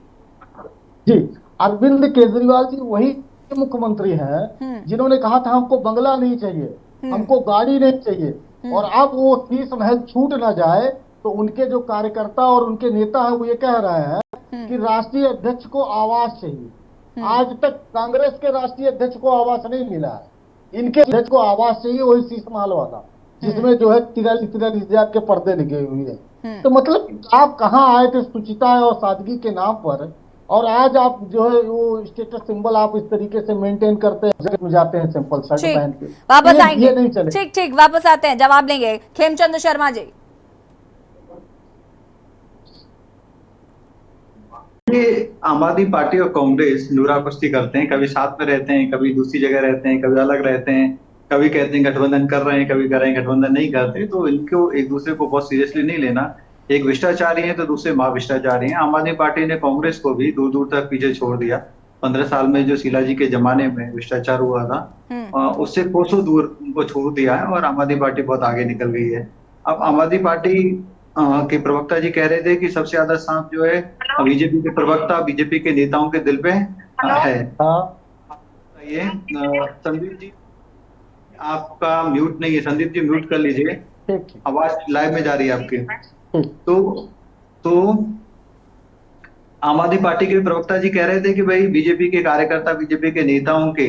जी, अरविंद केजरीवाल जी वही मुख्यमंत्री हैं जिन्होंने कहा था हमको बंगला नहीं चाहिए, हमको गाड़ी नहीं चाहिए, और अब वो शीश महल छूट ना जाए तो उनके जो कार्यकर्ता और उनके नेता है वो ये कह रहे हैं कि राष्ट्रीय अध्यक्ष को आवास चाहिए। आज तक कांग्रेस के राष्ट्रीय अध्यक्ष को आवास नहीं मिला है, इनके अध्यक्ष को आवास चाहिए, वही शीश महल वाला जिसमें जो है 43,000 के पर्दे लगे हुए हैं। तो मतलब आप कहाँ आए थे शुचिता और सादगी के नाम पर, और आज आप जो है वो स्टेटस सिंबल आप इस तरीके से मेंटेन करते हैं, जाते हैं सिंपल शर्ट ठीक, पहन के, वापस आएंगे। ये नहीं चले। ठीक ठीक, वापस आते हैं, जवाब लेंगे। खेमचंद शर्मा जी। ये आम आदमी पार्टी और कांग्रेस नूरा कुश्ती करते हैं, कभी साथ में रहते हैं, कभी दूसरी जगह रहते हैं, कभी अलग रहते हैं, कभी कहते हैं गठबंधन कर रहे हैं, कभी कह रहे हैं गठबंधन नहीं करते। तो इनको एक दूसरे को बहुत सीरियसली नहीं लेना। एक भ्रष्टाचारी है तो दूसरे महाभ्रष्टाचारी हैं। आम आदमी पार्टी ने कांग्रेस को भी दूर दूर तक पीछे छोड़ दिया। 15 साल में जो शीला जी के जमाने में भ्रष्टाचार हुआ था उससे कोसों दूर उनको छोड़ दिया है और आम आदमी पार्टी बहुत आगे निकल गई है। अब आम आदमी पार्टी के प्रवक्ता जी कह रहे थे कि सबसे ज्यादा सांप जो है बीजेपी के प्रवक्ता, बीजेपी के नेताओं के दिल पे है। ये संदीप जी आपका म्यूट नहीं है, संदीप जी म्यूट कर लीजिए, आवाज लाइव में जा रही है आपकी। तो आम आदमी पार्टी के प्रवक्ता जी कह रहे थे कि भाई बीजेपी के कार्यकर्ता, बीजेपी के नेताओं के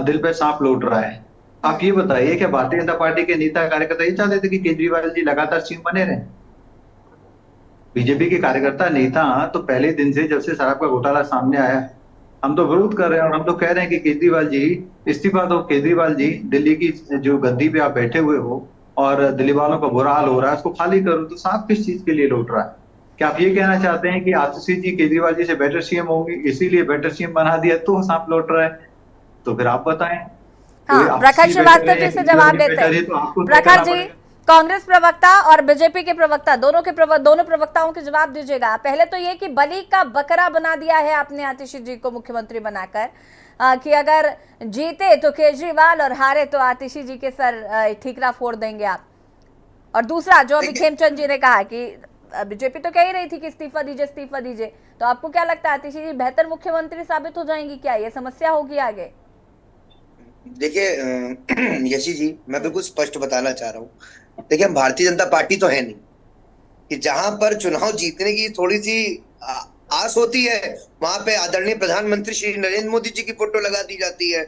दिल पे सांप लौट रहा है। आप ये बताइए क्या भारतीय जनता पार्टी के नेता कार्यकर्ता ये चाहते थे कि केजरीवाल जी लगातार सीएम बने रहे? बीजेपी के कार्यकर्ता नेता तो पहले दिन से, जब से शराब का घोटाला सामने आया, हम तो विरोध कर रहे हैं और हम तो कह रहे हैं कि केजरीवाल जी इस्तीफा दो। केजरीवाल जी दिल्ली की जो गद्दी पे आप बैठे हुए हो और दिल्ली वालों का बुरा हाल हो रहा है, उसको खाली करो। तो सांप किस चीज के लिए लौट रहा है? क्या आप ये कहना चाहते हैं कि आतिशी जी केजरीवाल जी से बेटर सीएम होंगे, इसीलिए बेटर सीएम बना दिया तो सांप लौट रहा है? तो फिर आप बताएं। हाँ, प्रखर श्रीवास्तव जी से जवाब लेते हैं। प्रखर जी, कांग्रेस प्रवक्ता और बीजेपी के प्रवक्ता दोनों प्रवक्ताओं के जवाब दीजिएगा। पहले तो ये कि बलि का बकरा बना दिया है आपने आतिशी जी को मुख्यमंत्री बनाकर, कि अगर जीते तो केजरीवाल और हारे तो आतिशी जी के सर ठीकरा फोड़ देंगे आप। और दूसरा जो अभी खेमचंद जी ने कहा कि बीजेपी तो कह ही रही थी कि इस्तीफा दीजिए, तो आपको क्या लगता है आतिशी जी बेहतर मुख्यमंत्री साबित हो जाएंगी? क्या ये समस्या होगी आगे? देखिए यशी जी, मैं बिल्कुल स्पष्ट बताना चाह रहा हूँ। देखिए, हम भारतीय जनता पार्टी तो है नहीं कि जहां पर चुनाव जीतने की थोड़ी सी आस होती है वहां पे आदरणीय प्रधानमंत्री श्री नरेंद्र मोदी जी की फोटो लगा दी जाती है,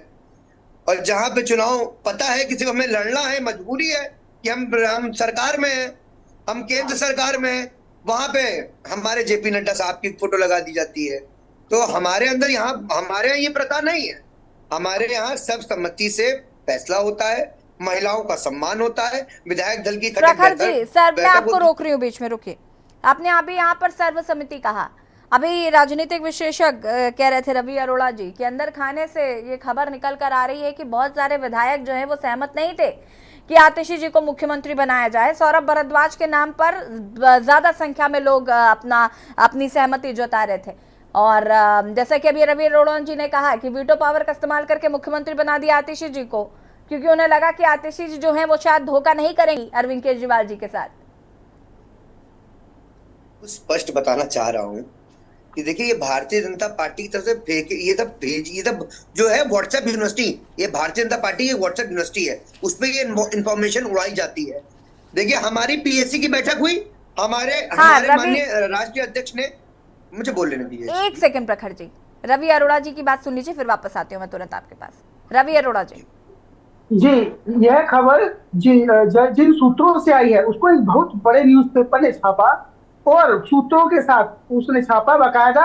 और जहां पे चुनाव पता है कि सिर्फ हमें लड़ना है, मजबूरी है कि हम सरकार में हैं, हम केंद्र सरकार में हैं, वहां पे हमारे जेपी नड्डा साहब की फोटो लगा दी जाती है। तो हमारे अंदर हमारे यहाँ ये प्रथा नहीं है। हमारे यहाँ सर्वसम्मति से फैसला होता है, महिलाओं का सम्मान होता है, विधायक दल की प्रखर जी, सर मैं आपको रोक रही हूँ, बीच में रुकिए। आपने अभी यहाँ पर सर्वसम्मति कहा, अभी राजनीतिक विशेषज्ञ कह रहे थे रवि अरोड़ा जी के अंदर खाने से ये खबर निकल कर आ रही है कि बहुत सारे विधायक जो है वो सहमत नहीं थे कि आतिशी जी को मुख्यमंत्री बनाया जाए। सौरभ भारद्वाज के नाम पर ज्यादा संख्या में लोग अपनी सहमति जता रहे थे, और जैसा कि अभी रवि अरोड़ा जी ने कहा कि वीटो पावर का इस्तेमाल करके मुख्यमंत्री बना दिया आतिशी जी को, क्योंकि उन्हें लगा कि आतिशी जी जो है वो शायद धोखा नहीं करेंगी अरविंद केजरीवाल जी के साथ। स्पष्ट बताना चाह रहा हूं कि देखिए, ये भारतीय जनता पार्टी की तरफ से ये सब जो है व्हाट्सएप यूनिवर्सिटी, ये भारतीय जनता पार्टी की व्हाट्सएप यूनिवर्सिटी है, उसमें ये इंफॉर्मेशन उड़ाई जाती है। देखिए, हमारी पीएससी की बैठक हुई, हमारे माननीय राष्ट्रीय अध्यक्ष ने, मुझे बोल लेने दीजिए एक सेकंड प्रखर जी, रवि अरोड़ा जी की बात सुन लीजिए, फिर वापस आती हूँ मैं तुरंत आपके पास। रवि अरोड़ा जी। जी, यह खबर जिन सूत्रों से आई है उसको एक बहुत बड़े न्यूज़पेपर ने छापा, और सूत्रों के साथ उसने छापा बाकायदा।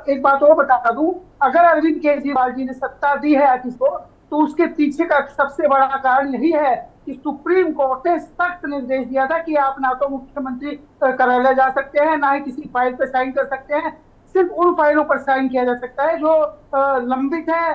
एक बात और बता दूं, अगर अरविंद केजरीवाल जी ने सत्ता दी है आतिश को, तो उसके पीछे का सबसे बड़ा कारण यही है कि सुप्रीम कोर्ट ने सख्त निर्देश दिया था कि आप ना तो मुख्यमंत्री कार्यालय जा सकते हैं, ना ही किसी फाइल पर साइन कर सकते हैं। सिर्फ उन फाइलों पर साइन किया जा सकता है जो लंबित है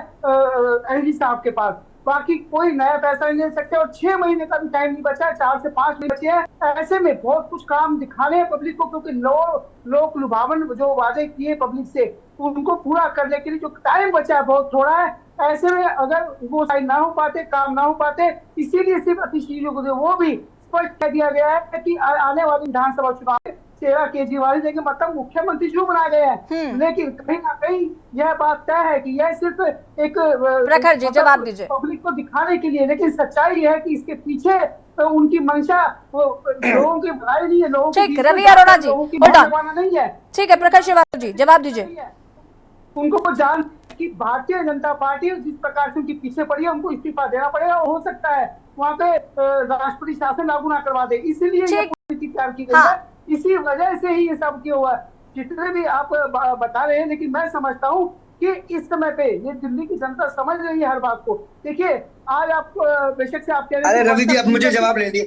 एलजी साहब के पास, बाकी कोई नया पैसा नहीं ले सकते। और 6 महीने का भी टाइम नहीं बचा है, 4 से 5 महीने बचे हैं। ऐसे में बहुत कुछ काम दिखाने हैं पब्लिक को, क्योंकि लोक लुभावन जो वादे किए पब्लिक से उनको पूरा करने के लिए जो टाइम बचा है बहुत थोड़ा है। ऐसे में अगर वो साइन ना हो पाते, काम ना हो पाते, इसीलिए सिर्फ आतिशी जी को वो भी स्पष्ट कह दिया गया है कि आने वाले विधानसभा चुनाव में चेहरा केजरीवाल देंगे, मतलब मुख्यमंत्री जो बनाए गए हैं। लेकिन कहीं ना कहीं यह बात तय है कि यह सिर्फ एक प्रखर जी जवाब दीजिए। पब्लिक को दिखाने के लिए, लेकिन सच्चाई यह है कि इसके पीछे उनकी मंशा लोगों की भलाई नहीं है, लोगों ठीक, रवि अरोड़ा जी नहीं है। ठीक है, प्रकाश श्रीवास्तव जी जवाब दीजिए। उनको जान कि भारतीय जनता पार्टी जिस प्रकार से उनके पीछे पड़ी है, उनको इस्तीफा देना पड़ेगा। हो सकता है वहाँ पे राष्ट्रपति शासन लागू ना करवा दे, इसलिए ये नीति तैयार की गई है। इसी वजह से ही ये सब किया हुआ है, जितने भी आप बता रहे हैं। लेकिन मैं समझता हूँ कि इस समय पे ये दिल्ली की जनता समझ रही है हर बात को। देखिए आज आप बेशक से आप कह रहे हैं, अरे रवि जी, अब मुझे जवाब ले लिए,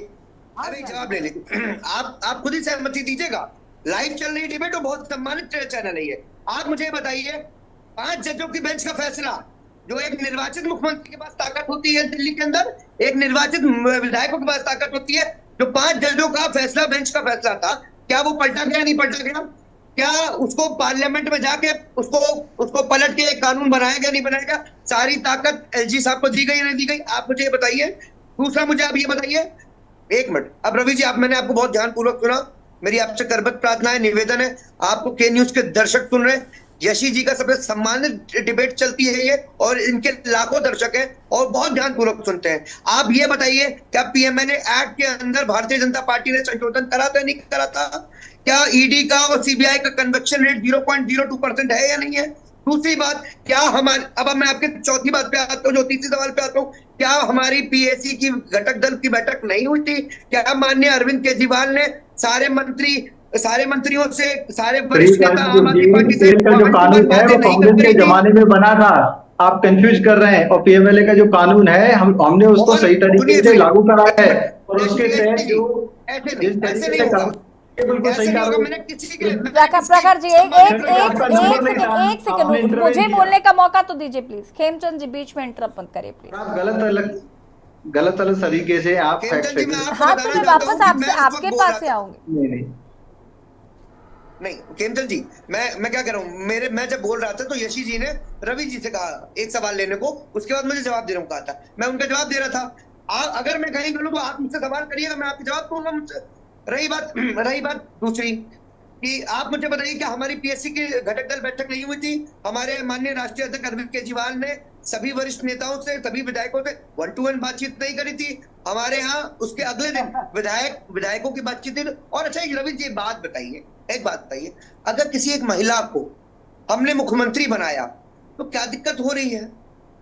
अरे जवाब ले लीजिए। आप खुद ही सहमति दीजिएगा। लाइव चल रही डिबेट और बहुत सम्मानित चैनल है ये। आप मुझे बताइए, 5 जजों की बेंच का फैसला, जो एक निर्वाचित मुख्यमंत्री के पास ताकत होती है दिल्ली के अंदर, एक निर्वाचित विधायकों के पास ताकत होती है, जो 5 जजों का फैसला, बेंच का फैसला था, क्या वो पलटा गया, नहीं पलटा गया? क्या उसको पार्लियामेंट में जाके उसको पलट के एक कानून बनाया गया, नहीं बनाया गया? सारी ताकत एलजी साहब को दी गई, नहीं दी गई? आप मुझे ये बताइए। दूसरा मुझे आप ये बताइए, एक मिनट, अब रवि जी मैंने आपको बहुत ध्यानपूर्वक सुना, मेरी आपसे करबद्ध प्रार्थना है, निवेदन है, आपको के न्यूज के दर्शक सुन रहे हैं, यशी जी का सबसे सम्मानित डिबेट चलती है ये, और इनके लाखों दर्शक हैं और बहुत ध्यानपूर्वक सुनते हैं। आप ये बताइए, क्या पीएमएलए एक्ट के अंदर भारतीय जनता पार्टी ने संशोधन करा था, नहीं करा था? क्या ईडी का और सीबीआई का कन्विक्शन रेट 0.02% है या नहीं है? दूसरी बात, क्या हमारे, अब मैं आपके चौथी बात पे आता हूँ, जो तीसरे सवाल पे आता हूँ, क्या हमारी पीएसी की घटक दल की बैठक नहीं हुई थी? क्या माननीय अरविंद केजरीवाल ने सारे मंत्रियों से, सारे वरिष्ठ नेता आम आदमी पार्टी से, का जो कानून है वो कांग्रेस के जमाने में बना था, आप कंफ्यूज कर रहे हैं। और पीएमएलए का जो कानून है हमने उसको सही तरीके से लागू कराया है, और उसके तहत जो ऐसे नहीं होगा, बिल्कुल सही कहा। प्रखर जी एक सेकंड मुझे बोलने का मौका तो दीजिए प्लीज। खेमचंद जी बीच में इंटरप्ट मत करिए प्लीज। आप गलत तरीके से आप हाँ, तो मैं वापस आपके पास से आऊंगी। नहीं खेमचंद जी, मैं क्या कर रहा हूँ, मैं जब बोल रहा था तो यशी जी ने रवि जी से कहा एक सवाल लेने को, उसके बाद मुझे जवाब देने को कहा था, मैं उनका जवाब दे रहा था। अगर मैं कहीं गलत तो आप मुझसे सवाल करिएगा, मैं आपके जवाब दूंगा मुझसे। रही बात दूसरी कि आप मुझे बताइए, क्या हमारी पीएससी की घटक दल बैठक नहीं हुई थी? हमारे माननीय राष्ट्रीय अध्यक्ष अरविंद केजरीवाल ने सभी वरिष्ठ नेताओं से, सभी विधायकों से 1-to-1 बातचीत नहीं करी थी? हमारे यहाँ उसके अगले दिन विधायकों की बातचीत थी। और अच्छा रवि जी एक बात बताइए, अगर किसी एक महिला को हमने मुख्यमंत्री बनाया तो क्या दिक्कत हो रही है?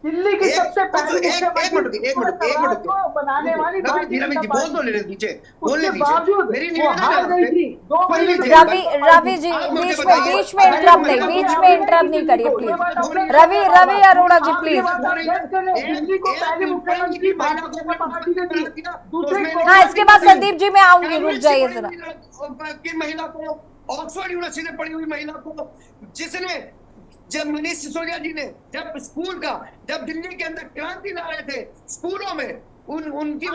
दिल्ली की सबसे पहली एक मिनट बनाने वाली रवि जी बोल दो, लेने दीजिए, बोलने दीजिए। मेरी रवि जी बीच में इंटरप्ट नहीं करिए प्लीज। रवि अरोड़ा जी प्लीज। हाँ, इसके बाद संदीप जी मैं आऊंगी, रुक जाइए जरा। महिला को, ऑक्सफोर्ड यूनिवर्सिटी में पढ़ी हुई महिला को, जिसने, जब मनीष सिसोदिया जी ने जब दिल्ली के अंदर क्रांति ला रहे थे स्कूलों में, उनकी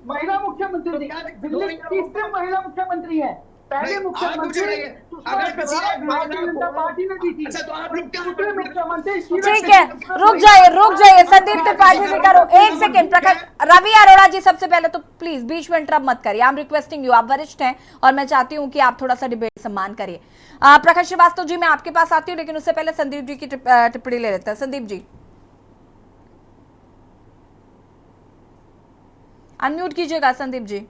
महिला मुख्यमंत्री, दिल्ली की तीसरी महिला मुख्यमंत्री है। पहले मुख्यमंत्री पार्टी ने दी थी। ठीक है, रुक जाइए संदीप त्रिपाठी जी करो एक सेकेंड। प्रकाश रवि अरोड़ा जी सबसे पहले तो प्लीज बीच में इंटरप्ट मत करिए। आई एम रिक्वेस्टिंग यू, आप वरिष्ठ हैं और मैं चाहती हूँ कि आप थोड़ा सा डिबेट सम्मान करिए। प्रकाश श्रीवास्तव जी मैं आपके पास आती हूँ, लेकिन उससे पहले संदीप जी की टिप्पणी ले लेते हैं। संदीप जी अनम्यूट कीजिएगा। संदीप जी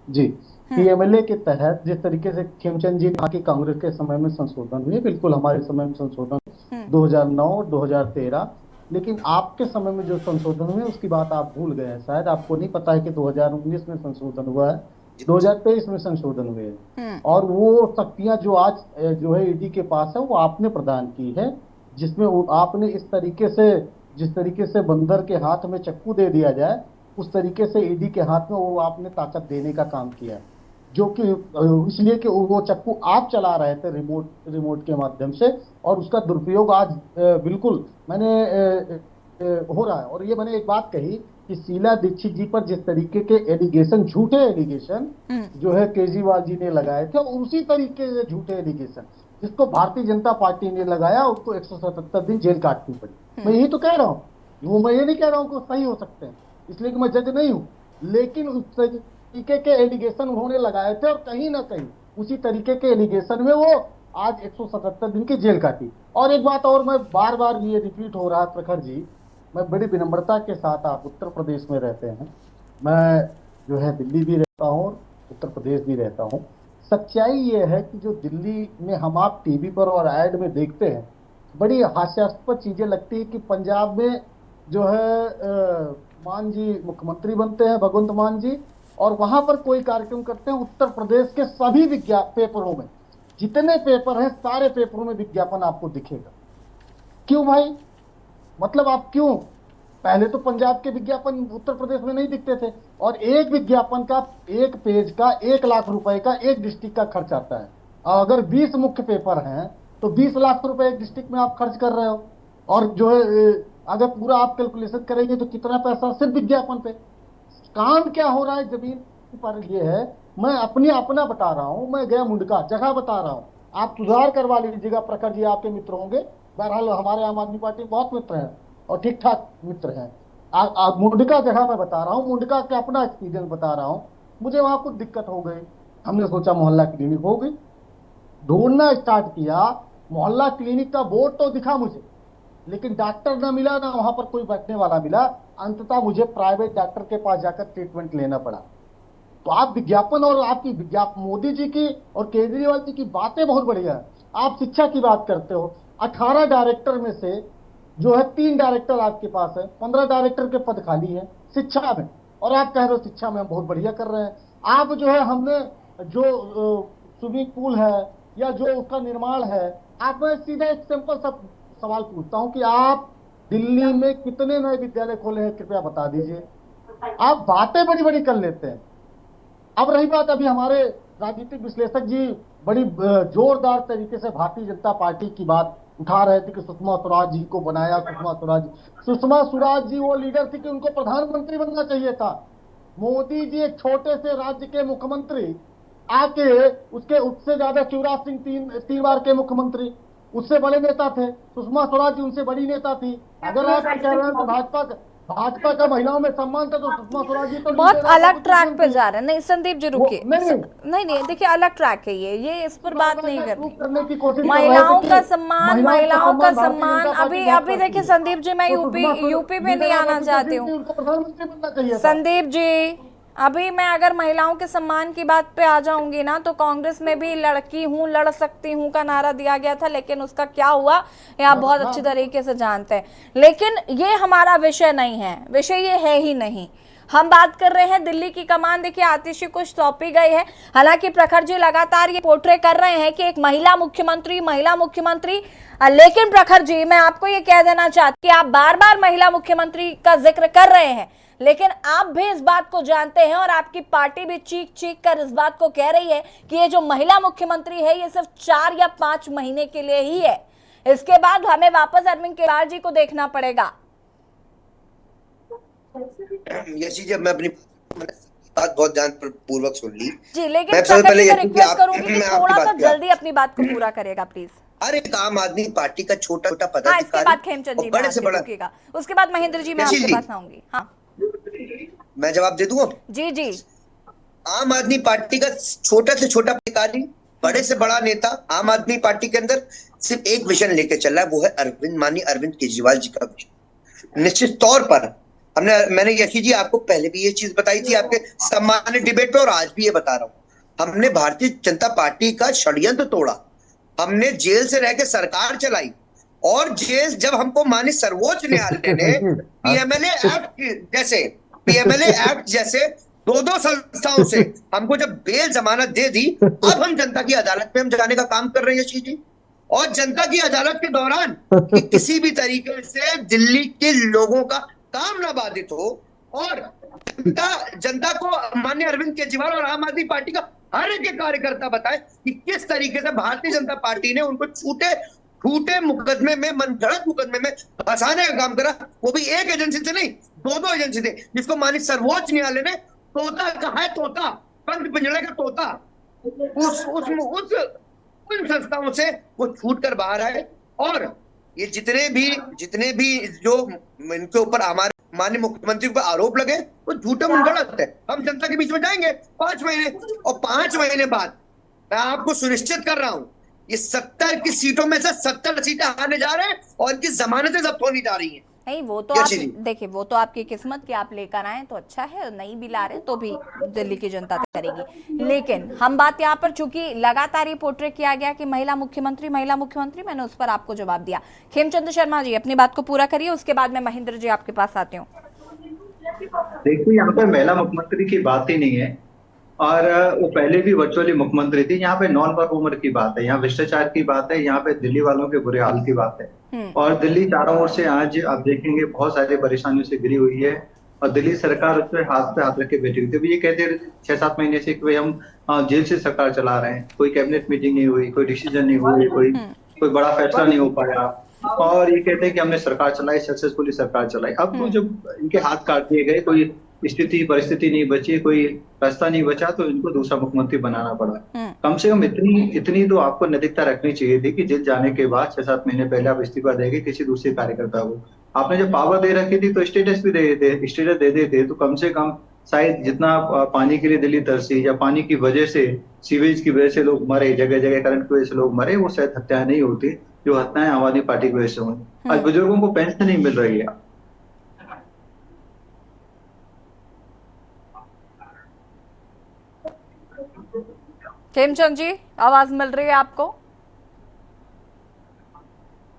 जी, पीएमएलए के तहत जिस तरीके से खेमचंद जी ने कहा कि कांग्रेस के समय में संशोधन हुए, बिल्कुल हमारे समय में संशोधन 2009 2013, लेकिन आपके समय में जो संशोधन हुए उसकी बात आप भूल गए हैं। शायद आपको नहीं पता है कि 2019 में संशोधन हुआ है, 2023 में संशोधन हुए हैं, और वो शक्तियां जो आज जो है ईडी के पास है वो आपने प्रदान की है, जिसमें आपने जिस तरीके से बंदर के हाथ में चक्कू दे दिया जाए उस तरीके से ईडी के हाथ में वो आपने ताकत देने का काम किया, जो कि इसलिए कि वो चक्कू आप चला रहे थे रिमोट के माध्यम से, और उसका दुरुपयोग आज बिल्कुल हो रहा है। और ये मैंने एक बात कही कि शीला दीक्षित जी पर जिस तरीके के एलिगेशन, झूठे एलिगेशन जो है केजरीवाल जी ने लगाए थे, और उसी तरीके से झूठे एलिगेशन जिसको भारतीय जनता पार्टी ने लगाया उसको 177 दिन जेल काटनी पड़ी। मैं यही तो कह रहा हूँ। वो मैं ये नहीं कह रहा हूँ कि सही हो सकते हैं, इसलिए कि मैं जज नहीं हूँ, लेकिन उस तरीके के एलिगेशन उन्होंने लगाए थे और कहीं ना कहीं उसी तरीके के एलिगेशन में वो आज 177 दिन की जेल काटी। और एक बात और, मैं बार बार ये रिपीट हो रहा है प्रखर जी, मैं बड़ी विनम्रता के साथ, आप उत्तर प्रदेश में रहते हैं, मैं जो है दिल्ली भी रहता हूँ और उत्तर प्रदेश भी रहता हूँ। सच्चाई ये है कि जो दिल्ली में हम आप टीवी पर और ऐड में देखते हैं, बड़ी हास्यास्पद चीजें लगती है कि पंजाब में जो है मान जी मुख्यमंत्री बनते हैं, भगवंत मान जी, और वहां पर कोई कार्यक्रम करते हैं। उत्तर प्रदेश के सभी पेपरों में, जितने पेपर हैं सारे पेपरों में विज्ञापन आपको दिखेगा। क्यों भाई? मतलब आप क्यों? पहले तो पंजाब के विज्ञापन उत्तर प्रदेश में नहीं दिखते थे, और एक विज्ञापन का, एक पेज का 1 लाख रुपए का एक डिस्ट्रिक्ट का खर्च आता है। अगर 20 मुख्य पेपर हैं तो 20 लाख रुपए एक डिस्ट्रिक्ट में आप खर्च कर रहे हो, और जो है अगर पूरा आप कैलकुलेशन करेंगे तो कितना पैसा सिर्फ विज्ञापन पे। काम क्या हो रहा है जमीन पर ये है, मैं अपना बता रहा हूँ, मैं गया मुंडका जगह बता रहा हूँ, आप सुधार करवा लीजिएगा प्रखर जी, आपके मित्र होंगे, बहरहाल हमारे आम आदमी पार्टी बहुत मित्र हैं और ठीक ठाक मित्र हैं। मुंडका जगह मैं बता रहा हूँ, मुंडका का अपना एक्सपीरियंस बता रहा हूँ। मुझे वहां कुछ दिक्कत हो गई, हमने सोचा मोहल्ला क्लिनिक हो गई, ढूंढना स्टार्ट किया, मोहल्ला क्लिनिक का बोर्ड तो दिखा मुझे, लेकिन डॉक्टर ना मिला, ना वहां पर कोई बैठने वाला मिला। अंततः मुझे प्राइवेट डॉक्टर के पास जाकर ट्रीटमेंट लेना पड़ा। तो आप विज्ञापन और आपकी मोदी जी की और केजरीवाल जी की बातें बहुत बढ़िया है। आप शिक्षा की बात करते हो, 18 डायरेक्टर में से जो है 3 डायरेक्टर आपके पास है, 15 डायरेक्टर के पद खाली है शिक्षा में, और आप कह रहे हो शिक्षा में हम बहुत बढ़िया कर रहे हैं। आप जो है, हमने जो स्विमिंग पूल है या जो उसका निर्माण है, आप मैं सीधा एक सिंपल सा सवाल पूछता हूं कि आप दिल्ली में कितने नए विद्यालय खोले हैं, कृपया बता दीजिए। आप बातें बड़ी बड़ी कर लेते हैं। अब रही बात, अभी हमारे राजनीतिक विश्लेषक जी बड़ी जोरदार तरीके से भारतीय जनता पार्टी की बात उठा रहे थे कि सुषमा स्वराज जी को बनाया। सुषमा स्वराज जी वो लीडर थी कि उनको प्रधानमंत्री बनना चाहिए था। मोदी जी एक छोटे से राज्य के मुख्यमंत्री, आके उससे ज्यादा शिवराज सिंह तीन बार के मुख्यमंत्री, उससे बड़े नेता थे। सुषमा स्वराज जी उनसे बड़ी नेता थी। अगर आप कह रहे हैं तो भाजपा का महिलाओं में सम्मान था, तो सुषमा स्वराज जी तो बहुत अलग ट्रैक पे जा रहे हैं। नहीं संदीप जी रुकिए, नहीं देखिए अलग ट्रैक है ये इस पर बात नहीं करनी। महिलाओं का सम्मान अभी देखिए संदीप जी, मैं यूपी पे नहीं आना चाहती हूँ संदीप जी। अभी मैं अगर महिलाओं के सम्मान की बात पे आ जाऊंगी ना, तो कांग्रेस में भी लड़की हूं, लड़ सकती हूं का नारा दिया गया था, लेकिन उसका क्या हुआ ये आप बहुत अच्छी तरीके से जानते हैं। लेकिन ये हमारा विषय नहीं है, विषय ये है ही नहीं। हम बात कर रहे हैं दिल्ली की कमान। देखिए आतिशी को सौंपी गई है। हालांकि प्रखर जी लगातार ये पोर्ट्रे कर रहे हैं कि एक महिला मुख्यमंत्री, लेकिन प्रखर जी मैं आपको ये कह देना चाहती हूँ, आप बार बार महिला मुख्यमंत्री का जिक्र कर रहे हैं, लेकिन आप भी इस बात को जानते हैं और आपकी पार्टी भी चीख चीख कर इस बात को कह रही है कि ये जो महिला मुख्यमंत्री है ये सिर्फ 4 या 5 महीने के लिए ही है। इसके बाद हमें वापस अरविंद केजरीवाल जी को देखना पड़ेगा। ये चीजें मैं अपनी बात बहुत ध्यानपूर्वक सुन ली जी, लेकिन सबसे पहले मैं रिक्वेस्ट करूंगी कि थोड़ा सा जल्दी अपनी बात को पूरा करेगा प्लीज। अरे आम आदमी पार्टी का छोटा पदाधिकारी, इसके बाद खेमचंद जी बड़े से बड़ा, उसके बाद महेंद्र जी मैं आपके पास आऊंगी। हाँ मैं जवाब दे दूंगा। जी आम आदमी पार्टी का छोटा से छोटा अधिकारी, बड़े से बड़ा नेता आम आदमी पार्टी के अंदर सिर्फ एक विजन लेके चल रहा है, वो है माननीय अरविंद केजरीवाल जी का विजन। निश्चित तौर पर मैंने यशी जी आपको पहले भी ये चीज बताई थी आपके सम्मानित डिबेट पे, और आज भी ये बता रहा हूं, हमने भारतीय जनता पार्टी का षड्यंत्र तोड़ा। हमने जेल से रह के सरकार चलाई, और जेल जब हमको माननीय सर्वोच्च न्यायालय ने पीएमएलए एक्ट जैसे 2 संस्थाओं से हमको जब बेल जमानत दे दी, अब हम जनता की अदालत में हम जाने का काम कर रहे हैं यशी जी। और जनता की अदालत के दौरान कि किसी भी तरीके से दिल्ली के लोगों का काम ना बाधित हो, और जनता को माननीय अरविंद केजरीवाल और आम आदमी पार्टी का हर एक कार्यकर्ता बताए कि किस तरीके से भारतीय जनता पार्टी ने उनको छूटे मुकदमे में, मनगढ़ंत मुकदमे में फंसाने का काम करा। वो भी एक एजेंसी से नहीं, 2 एजेंसी थे, जिसको माननीय सर्वोच्च न्यायालय ने तोता कहा है, तोता बंद पिंजरे का तोता, उन संस्थाओं से वो छूट कर बाहर आए। और ये जितने भी जो इनके ऊपर हमारे माननीय मुख्यमंत्री पर आरोप लगे वो झूठे और गलत है। हम जनता के बीच में जाएंगे 5 महीने, और 5 महीने बाद मैं आपको सुनिश्चित कर रहा हूं ये 70 की सीटों में से 70 सीटें हारने जा रहे हैं और इनकी जमानतें जब्त होने जा रही हैं। नहीं, वो तो आप देखिए, वो तो आपकी किस्मत कि आप लेकर आए तो अच्छा है, नहीं भी ला रहे तो भी दिल्ली की जनता करेगी। लेकिन हम बात यहाँ पर, चूंकि लगातार ये पोर्ट्रे किया गया कि महिला मुख्यमंत्री, मैंने उस पर आपको जवाब दिया। खेमचंद शर्मा जी अपनी बात को पूरा करिए, उसके बाद मैं महेंद्र जी आपके पास आती हूँ। देखिए, यहाँ पर महिला मुख्यमंत्री की बात ही नहीं है, और वो पहले भी वर्चुअली मुख्यमंत्री थी। यहाँ पे नॉन परफॉर्मर की बात है, यहाँ भ्रष्टाचार की बात है, यहाँ पे दिल्ली वालों के बुरे हाल की बात है। और दिल्ली चारों ओर से आज आप देखेंगे बहुत सारी परेशानियों से घिरी हुई है, और दिल्ली सरकार उस पर हाथ रख के बैठी हुई थी। ये कहते हैं 6-7 महीने से कि हम जेल से सरकार चला रहे हैं, कोई कैबिनेट मीटिंग नहीं हुई, कोई डिसीजन नहीं हुई, कोई बड़ा फैसला नहीं हो पाया, और ये कहते हैं कि हमने सरकार चलाई, सक्सेसफुली सरकार चलाई। अब वो जब इनके हाथ काट दिए गए, कोई परिस्थिति नहीं बची, कोई रास्ता नहीं बचा, तो इनको दूसरा मुख्यमंत्री बनाना पड़ा। कम से कम इतनी तो आपको नैतिकता रखनी चाहिए थी कि जेल जाने के बाद 6-7 महीने पहले आप इस्तीफा देंगे किसी दूसरे कार्यकर्ता को। आपने जब पावर दे रखी थी तो स्टेटस भी दे देते, तो कम से कम शायद जितना पानी के लिए दिल्ली तरसी, या पानी की वजह से, सीवेज की वजह से लोग मरे, जगह जगह करंट की वजह से लोग मरे, वो शायद हत्याएं नहीं होती जो हत्याएं आम आदमी पार्टी की वजह से हुई। आज बुजुर्गों को पेंशन नहीं मिल रही है। खेमचंद जी, आवाज मिल रही है आपको?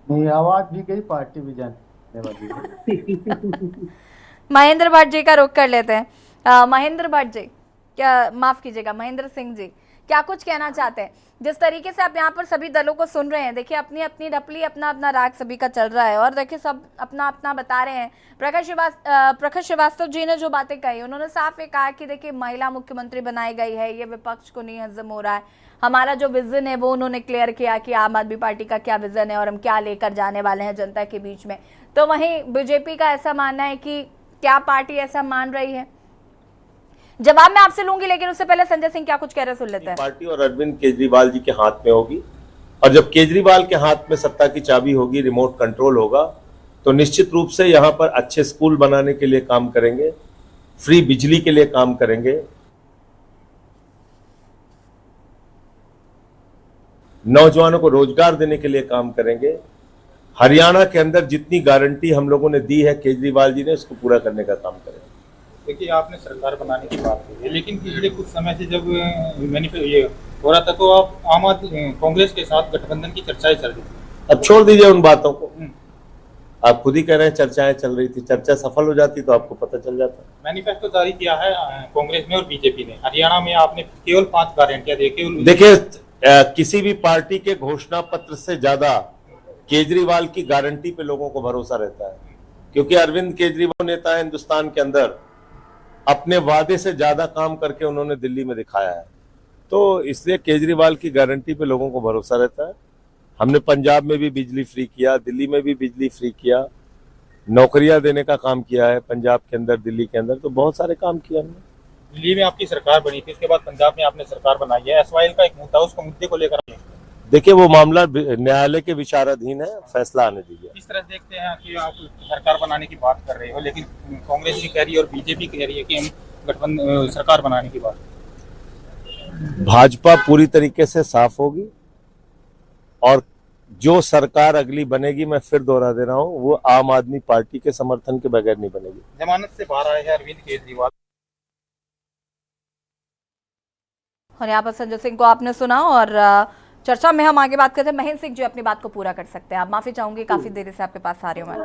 नहीं, आवाज भी गई, पार्टी भी जाने वाली। महेंद्र भट्ट जी का रुख कर लेते हैं। महेंद्र भट्ट जी, क्या माफ कीजिएगा, महेंद्र सिंह जी, क्या कुछ कहना चाहते हैं? जिस तरीके से आप यहाँ पर सभी दलों को सुन रहे हैं, देखिए अपनी अपनी ढपली, अपना अपना राग सभी का चल रहा है, और देखिए सब अपना अपना बता रहे हैं। प्रकाश श्रीवास्तव जी ने जो बातें कही, उन्होंने साफ ये कहा कि देखिए महिला मुख्यमंत्री बनाई गई है, ये विपक्ष को नहीं हजम हो रहा है। हमारा जो विजन है वो उन्होंने क्लियर किया कि आम आदमी पार्टी का क्या विजन है और हम क्या लेकर जाने वाले हैं जनता के बीच में। तो वहीं बीजेपी का ऐसा मानना है कि क्या पार्टी ऐसा मान रही है? जवाब मैं आपसे लूंगी, लेकिन उससे पहले संजय सिंह क्या कुछ कह रहे सुन लेते हैं। पार्टी और अरविंद केजरीवाल जी के हाथ में होगी, और जब केजरीवाल के हाथ में सत्ता की चाबी होगी, रिमोट कंट्रोल होगा, तो निश्चित रूप से यहाँ पर अच्छे स्कूल बनाने के लिए काम करेंगे, फ्री बिजली के लिए काम करेंगे, नौजवानों को रोजगार देने के लिए काम करेंगे। हरियाणा के अंदर जितनी गारंटी हम लोगों ने दी है केजरीवाल जी ने, उसको पूरा करने का काम करेंगे। देखिए, आपने सरकार बनाने की बात की है, लेकिन पिछले कुछ समय से जब ये हो रहा था तो आप आम आदमी कांग्रेस के साथ गठबंधन की चर्चाएं चल रही थी। अब छोड़ दीजिए उन बातों को, आप खुद ही कह रहे हैं चर्चाएं चल रही थी। चर्चा सफल हो जाती तो आपको पता चल जाता। मैनिफेस्टो जारी किया है कांग्रेस में और बीजेपी ने। हरियाणा में आपने केवल 5 गारंटियां दी। देखिए, किसी भी पार्टी के घोषणा पत्र से ज्यादा केजरीवाल की गारंटी पे लोगों को भरोसा रहता है, क्योंकि अरविंद केजरीवाल नेता है हिंदुस्तान के अंदर, अपने वादे से ज्यादा काम करके उन्होंने दिल्ली में दिखाया है, तो इसलिए केजरीवाल की गारंटी पे लोगों को भरोसा रहता है। हमने पंजाब में भी बिजली फ्री किया, दिल्ली में भी बिजली फ्री किया, नौकरियां देने का काम किया है पंजाब के अंदर, दिल्ली के अंदर, तो बहुत सारे काम किया हमने। दिल्ली में आपकी सरकार बनी थी, उसके बाद पंजाब में आपने सरकार बनाई है। एसवाईएल का एक मुद्दा, उसको मुद्दे को लेकर देखिए, वो मामला न्यायालय के विचाराधीन है, फैसला आने दीजिए। इस तरह देखते हैं कि आप सरकार बनाने की बात कर रहे हो, लेकिन कांग्रेस भी कह रही है और बीजेपी कह रही है कि हम गठबंधन सरकार बनाने की बात। भाजपा पूरी तरीके से साफ होगी, और जो सरकार अगली बनेगी, मैं फिर दोहरा दे रहा हूँ, वो आम आदमी पार्टी के समर्थन के बगैर नहीं बनेगी। जमानत से बाहर आए हैं अरविंद केजरीवाल। और यहाँ पर संजय सिंह को आपने सुना, और चर्चा में हम आगे बात करते हैं। महेंद्र सिंह जी अपनी बात को पूरा कर सकते हैं। आप माफी चाहूंगी, काफी देर से आपके पास आ रही हूँ मैं।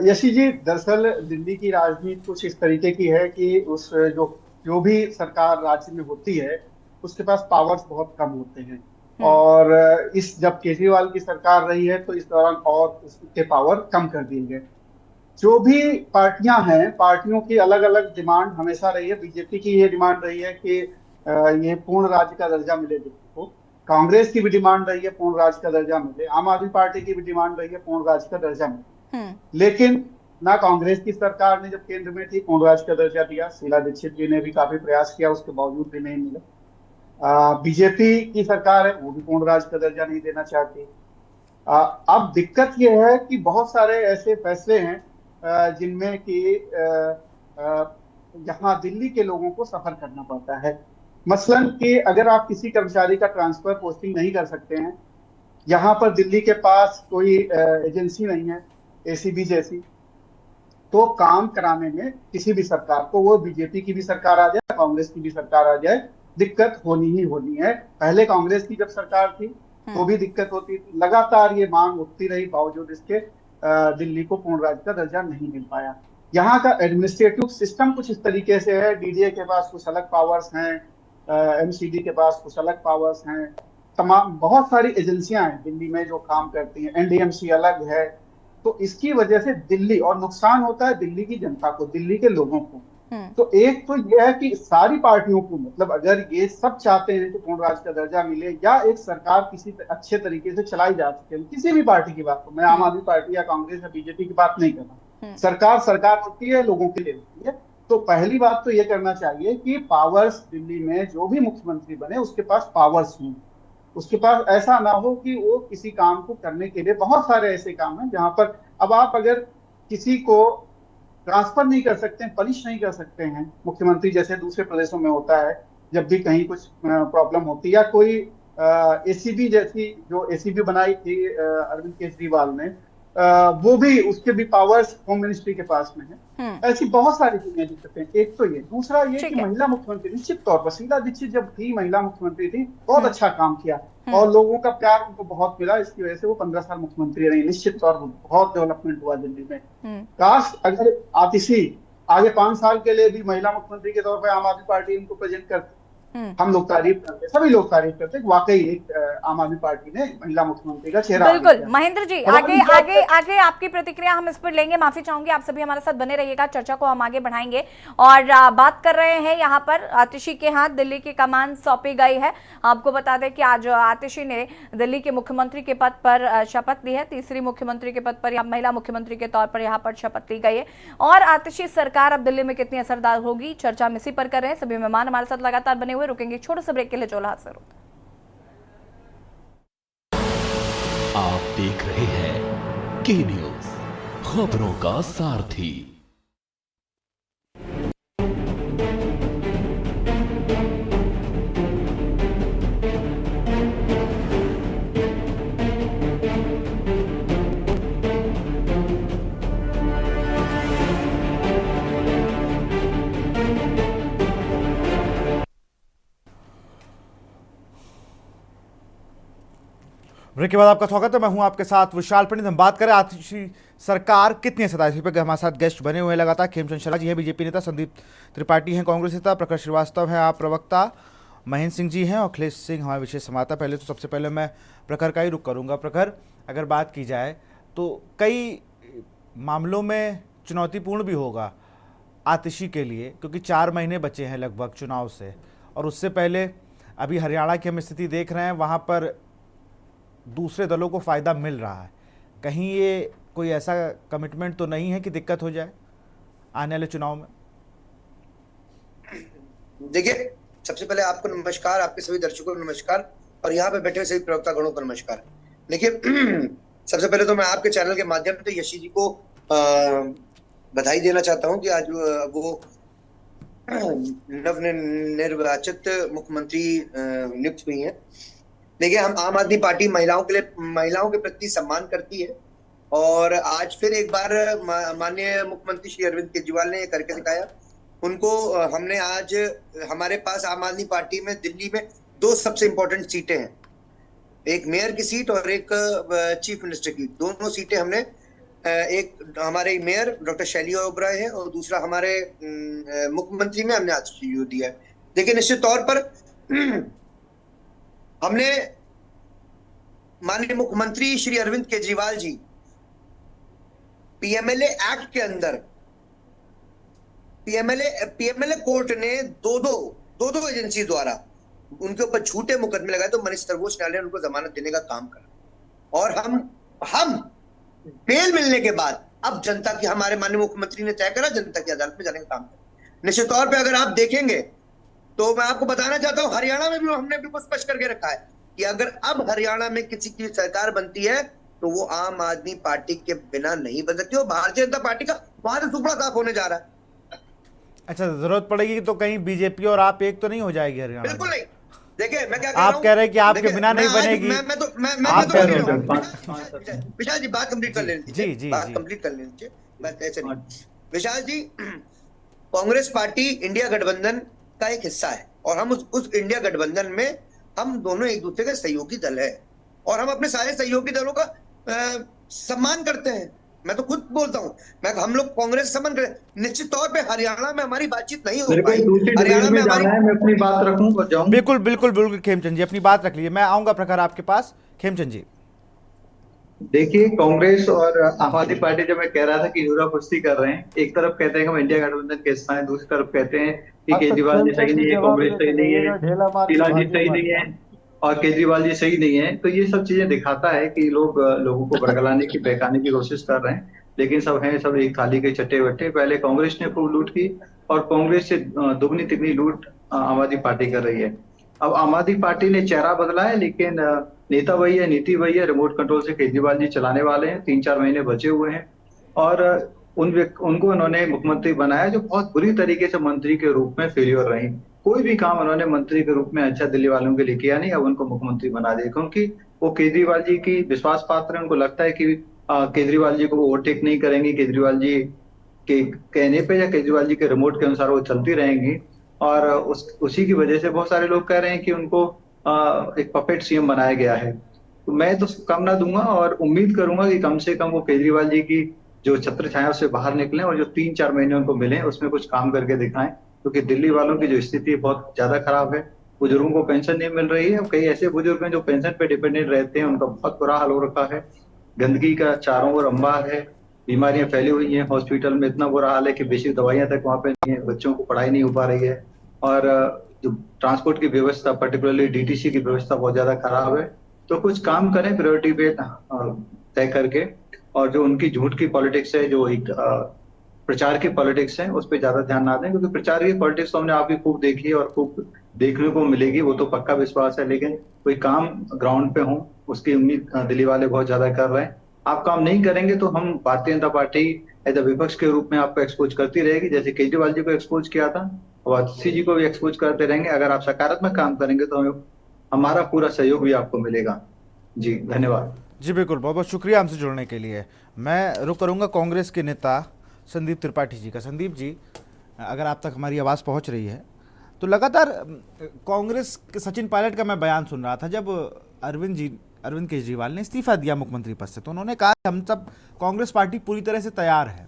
यशी जी, दरअसल दिल्ली की राजनीति कुछ इस तरीके की है कि उस जो भी सरकार राज्य में होती है उसके पास पावर्स बहुत कम होते हैं, और जब केजरीवाल की सरकार रही है तो इस दौरान और उसके पावर कम कर दिए गए। जो भी पार्टियां हैं, पार्टियों की अलग अलग डिमांड हमेशा रही है। बीजेपी की ये डिमांड रही है कि ये पूर्ण राज्य का दर्जा मिले दिल्ली को। कांग्रेस की भी डिमांड रही है पूर्ण राज्य का दर्जा मिले। आम आदमी पार्टी की भी डिमांड रही है पूर्ण राज्य का दर्जा मिले। लेकिन ना कांग्रेस की सरकार ने जब केंद्र में थी पूर्ण राज्य का दर्जा दिया, शीला दीक्षित जी ने भी काफी प्रयास किया, उसके बावजूद भी नहीं मिला। बीजेपी की सरकार है, वो भी पूर्ण राज्य का दर्जा नहीं देना चाहती। अब दिक्कत ये है कि बहुत सारे ऐसे फैसले हैं जिनमें कि यहाँ दिल्ली के लोगों को सफर करना पड़ता है। मसलन कि अगर आप किसी कर्मचारी का ट्रांसफर पोस्टिंग नहीं कर सकते हैं, यहाँ पर दिल्ली के पास कोई एजेंसी नहीं है एसीबी जैसी, तो काम कराने में किसी भी सरकार को, वो बीजेपी की भी सरकार आ जाए, कांग्रेस की भी सरकार आ जाए, दिक्कत होनी ही होनी है। पहले कांग्रेस की जब सरकार थी तो भी दिक्कत होती थी, लगातार ये मांग उठती रही, बावजूद इसके दिल्ली को पूर्ण राज्य का दर्जा नहीं मिल पाया। यहाँ का एडमिनिस्ट्रेटिव सिस्टम कुछ इस तरीके से है, डीडीए के पास कुछ अलग पावर्स हैं, एमसीडी के पास कुछ अलग पावर्स हैं, तमाम बहुत सारी एजेंसियां हैं दिल्ली में जो काम करती हैं, एनडीएमसी अलग है। तो इसकी वजह से दिल्ली, और नुकसान होता है दिल्ली की जनता को, दिल्ली के लोगों को। तो एक तो यह है कि सारी पार्टियों को, मतलब अगर ये सब चाहते हैं कि पूर्ण राज्य का दर्जा मिले या एक सरकार किसी अच्छे तरीके से चलाई जा सके, किसी भी पार्टी की बात, मैं आम आदमी पार्टी या कांग्रेस या बीजेपी की बात नहीं कर रहा, सरकार सरकार होती है, लोगों के लिए होती है। तो पहली बात तो ये करना चाहिए कि पावर्स दिल्ली में जो भी मुख्यमंत्री बने उसके पास पावर्स हों, उसके पास ऐसा ना हो कि वो किसी काम को करने के लिए, बहुत सारे ऐसे काम हैं जहां पर अब आप अगर किसी को ट्रांसफर नहीं कर सकते हैं, पनिश नहीं कर सकते हैं मुख्यमंत्री, जैसे दूसरे प्रदेशों में होता है, जब भी कहीं कुछ प्रॉब्लम होती है, या कोई एसीबी जैसी जो एसीबी बनाई थी अरविंद केजरीवाल ने, वो भी, उसके भी पावर्स होम मिनिस्ट्री के पास में है। ऐसी बहुत सारी चीजें दिक्कतें। एक तो ये, दूसरा ये कि महिला मुख्यमंत्री, निश्चित तौर पर शीला दीक्षित जब थी महिला मुख्यमंत्री थी, बहुत अच्छा काम किया और लोगों का प्यार उनको बहुत मिला, इसकी वजह से वो 15 साल मुख्यमंत्री रही। निश्चित तौर पर बहुत डेवलपमेंट हुआ दिल्ली में। काश अगर आतिशी आगे 5 साल के लिए भी महिला मुख्यमंत्री के तौर पर आम आदमी पार्टी इनको प्रेजेंट करती, हम लोग तारीफ करते, सभी लोग तारीफ करते, वाकई एक आम आदमी पार्टी ने महिला मुख्यमंत्री का चेहरा। बिल्कुल महेंद्र जी, आगे आपकी प्रतिक्रिया हम इस पर लेंगे। माफी चाहूंगी, आप सभी हमारे साथ बने रहिएगा, चर्चा को हम आगे बढ़ाएंगे। और बात कर रहे हैं यहाँ पर आतिशी के हाथ दिल्ली की कमान सौंपी गई है। आपको बता दें कि आज आतिशी ने दिल्ली के मुख्यमंत्री के पद पर शपथ ली है, तीसरी मुख्यमंत्री के पद पर, महिला मुख्यमंत्री के तौर पर यहाँ पर शपथ ली गई है। और आतिशी सरकार अब दिल्ली में कितनी असरदार होगी, चर्चा हम इसी पर कर रहे हैं। सभी मेहमान हमारे साथ लगातार बने हुए, रुकेंगे छोटे से ब्रेक के लिए। जोला हाजिर। आप देख रहे हैं के न्यूज, खबरों का सारथी। ब्रेक के बाद आपका स्वागत है, मैं हूं आपके साथ विशाल पंडित। हम बात करें आतिशी सरकार कितनी सताई पे हमारे साथ गेस्ट बने हुए हैं लगातार। खेमचंद शर्मा जी हैं बीजेपी नेता, संदीप त्रिपाठी हैं कांग्रेस नेता, प्रखर श्रीवास्तव हैं आप प्रवक्ता, महेंद्र सिंह जी हैं और अखिलेश सिंह हमारे विशेष संवाददाता। पहले तो सबसे पहले मैं प्रखर का ही रुख करूँगा। प्रखर, अगर बात की जाए तो कई मामलों में चुनौतीपूर्ण भी होगा आतिशी के लिए, क्योंकि 4 महीने बचे हैं लगभग चुनाव से, और उससे पहले अभी हरियाणा की हम स्थिति देख रहे हैं, वहाँ पर दूसरे दलों को फ़ायदा मिल रहा है। कहीं ये कोई ऐसा कमिटमेंट तो नहीं है कि दिक्कत हो जाए आने वाले चुनाव में? देखिए, सबसे पहले आपको नमस्कार, आपके सभी दर्शकों को नमस्कार, और यहाँ पे बैठे हुए सभी प्रवक्ता गणों को नमस्कार। देखिए, सबसे पहले तो मैं आपके चैनल के माध्यम से यशी जी को बधाई देना चाहता हूँ कि आज वो नवनिर्वाचित मुख्यमंत्री नियुक्त हुई है। देखिए, हम आम आदमी पार्टी महिलाओं के प्रति सम्मान करती है, और आज फिर एक बार माननीय मुख्यमंत्री श्री अरविंद केजरीवाल ने करके दिखाया। उनको हमने आज, हमारे पास आम आदमी पार्टी में दिल्ली में 2 सबसे इंपॉर्टेंट सीटें हैं, एक मेयर की सीट और एक चीफ मिनिस्टर की। दोनों सीटें हमने, एक हमारे मेयर डॉक्टर शैली ओबराय है और दूसरा हमारे मुख्यमंत्री में हमने आतिशी को दिया है। देखिए, निश्चित तौर पर हमने माननीय मुख्यमंत्री श्री अरविंद केजरीवाल जी, पीएमएलए एक्ट के अंदर पीएमएलए कोर्ट ने दो एजेंसी द्वारा उनके ऊपर झूठे मुकदमे लगाए, तो मनीष सर्वोच्च न्यायालय ने उनको जमानत देने का काम करा। और हम बेल मिलने के बाद अब जनता की, हमारे माननीय मुख्यमंत्री ने तय करा जनता की अदालत में जाने का काम करा। निश्चित तौर पर अगर आप देखेंगे तो मैं आपको बताना चाहता हूं, हरियाणा में भी हमने बिल्कुल स्पष्ट करके रखा है कि अगर अब हरियाणा में किसी की सरकार बनती है तो वो आम आदमी पार्टी के बिना नहीं बन सकती। और भारतीय जनता पार्टी का वहां से सुपड़ा साफ होने जा रहा है। अच्छा, जरूरत पड़ेगी तो कहीं बीजेपी और आप एक तो नहीं हो जाएगी हरियाणा? बिल्कुल नहीं। देखिए मैं क्या कह रहा हूं, आप कह रहे हैं कि आपके बिना नहीं बनेगी। मैं कह रहे हो विशाल जी बात कंप्लीट कर लेनी चाहिए। जी बात कंप्लीट कर लेनी चाहिए, बात ऐसे नहीं। विशाल जी, कांग्रेस पार्टी इंडिया गठबंधन का एक हिस्सा है और हम उस इंडिया गठबंधन में हम दोनों एक दूसरे के सहयोगी दल है और हम अपने सारे सहयोगी दलों का सम्मान करते हैं। मैं तो खुद बोलता हूं, हम लोग कांग्रेस सम्मान करते। निश्चित तौर पे हरियाणा में हमारी बातचीत नहीं हो पाई। हरियाणा में जाना है, मैं अपनी बात रखूं और जाऊं। बिल्कुल बिल्कुल बिल्कुल खेमचंद जी, अपनी बात रख लीजिए, मैं आऊंगा प्रखर आपके पास। खेमचंद जी, देखिए, कांग्रेस और आम आदमी पार्टी, जब मैं कह रहा था कि हीरा कुश्ती कर रहे हैं, एक तरफ कहते हैं कि हम इंडिया गठबंधन के हिस्सा हैं, दूसरी तरफ कहते हैं कि केजरीवाल जी सही नहीं है, कांग्रेस सही नहीं है, शीला जी सही नहीं है और केजरीवाल जी सही नहीं है। तो ये सब चीजें दिखाता है कि लोग लोगों को बरगलाने की, बहकाने की कोशिश कर रहे हैं, लेकिन सब एक थाली के चट्टे बट्टे। पहले कांग्रेस ने खूब लूट की और कांग्रेस से दुगनी तिगनी लूट आम आदमी पार्टी कर रही है। अब आम आदमी पार्टी ने चेहरा बदला है, लेकिन नेता वही है, नीति वही है। रिमोट कंट्रोल से केजरीवाल जी चलाने वाले हैं। 3-4 महीने बचे हुए हैं और उनको उन्होंने मुख्यमंत्री बनाया जो बहुत बुरी तरीके से मंत्री के रूप में फेलियर रही। कोई भी काम उन्होंने मंत्री के रूप में अच्छा दिल्ली वालों के लिए किया नहीं। अब उनको मुख्यमंत्री बना दिया क्योंकि वो केजरीवाल जी की विश्वास पात्र है। उनको लगता है कि केजरीवाल जी को ओवरटेक नहीं करेंगे, केजरीवाल जी के कहने पे या केजरीवाल जी के रिमोट के अनुसार वो चलती रहेंगी। और उसी की वजह से बहुत सारे लोग कह रहे हैं कि उनको एक पपेट सीएम बनाया गया है। तो मैं तो शुभकामना दूंगा और उम्मीद करूंगा कि कम से कम वो केजरीवाल जी की जो छत्र छाया से बाहर निकलें और जो 3-4 महीने उनको मिले उसमें कुछ काम करके दिखाएं, क्योंकि दिल्ली वालों की जो स्थिति बहुत ज्यादा खराब है। बुजुर्गों को पेंशन नहीं मिल रही है। कई ऐसे बुजुर्ग हैं जो पेंशन पे डिपेंडेंट रहते हैं, उनका बहुत बुरा हाल हो रखा है। गंदगी का चारों ओर अंबार है, बीमारियां फैली हुई हैं, हॉस्पिटल में इतना बुरा हाल है कि बेसिक दवाइयां तक वहां पे नहीं है, बच्चों को पढ़ाई नहीं हो पा रही है और जो ट्रांसपोर्ट की व्यवस्था, पर्टिकुलरली डीटीसी की व्यवस्था बहुत ज्यादा खराब है। तो कुछ काम करें प्रायोरिटी पे तय करके, और जो उनकी झूठ की पॉलिटिक्स है, जो एक प्रचार की पॉलिटिक्स है, उस पर ज्यादा ध्यान ना दें, क्योंकि प्रचार की पॉलिटिक्स तो हमने आपकी खूब देखी है और खूब देखने को मिलेगी, वो तो पक्का विश्वास है। लेकिन कोई काम ग्राउंड पे हो उसकी उम्मीद दिल्ली वाले बहुत ज्यादा कर रहे हैं। आप काम नहीं करेंगे तो हम Bharatiya Janata party as a विपक्ष के रूप में आपको एक्सपोज करती रहेगी, जैसे केजरीवाल जी को एक्सपोज किया था और आतिशी जी को भी एक्सपोज करते रहेंगे। अगर आप सकारात्मक काम करेंगे तो हमारा पूरा सहयोग भी आपको मिलेगा। जी धन्यवाद। जी बिल्कुल, बहुत बहुत शुक्रिया हमसे जुड़ने के लिए। मैं रुक करूंगा कांग्रेस के नेता संदीप त्रिपाठी जी का। संदीप जी, अगर आप तक हमारी आवाज़ पहुंच रही है तो लगातार कांग्रेस के सचिन पायलट का मैं बयान सुन रहा था जब अरविंद केजरीवाल ने इस्तीफा दिया मुख्यमंत्री पद से, तो उन्होंने कहा हम सब कांग्रेस पार्टी पूरी तरह से तैयार है।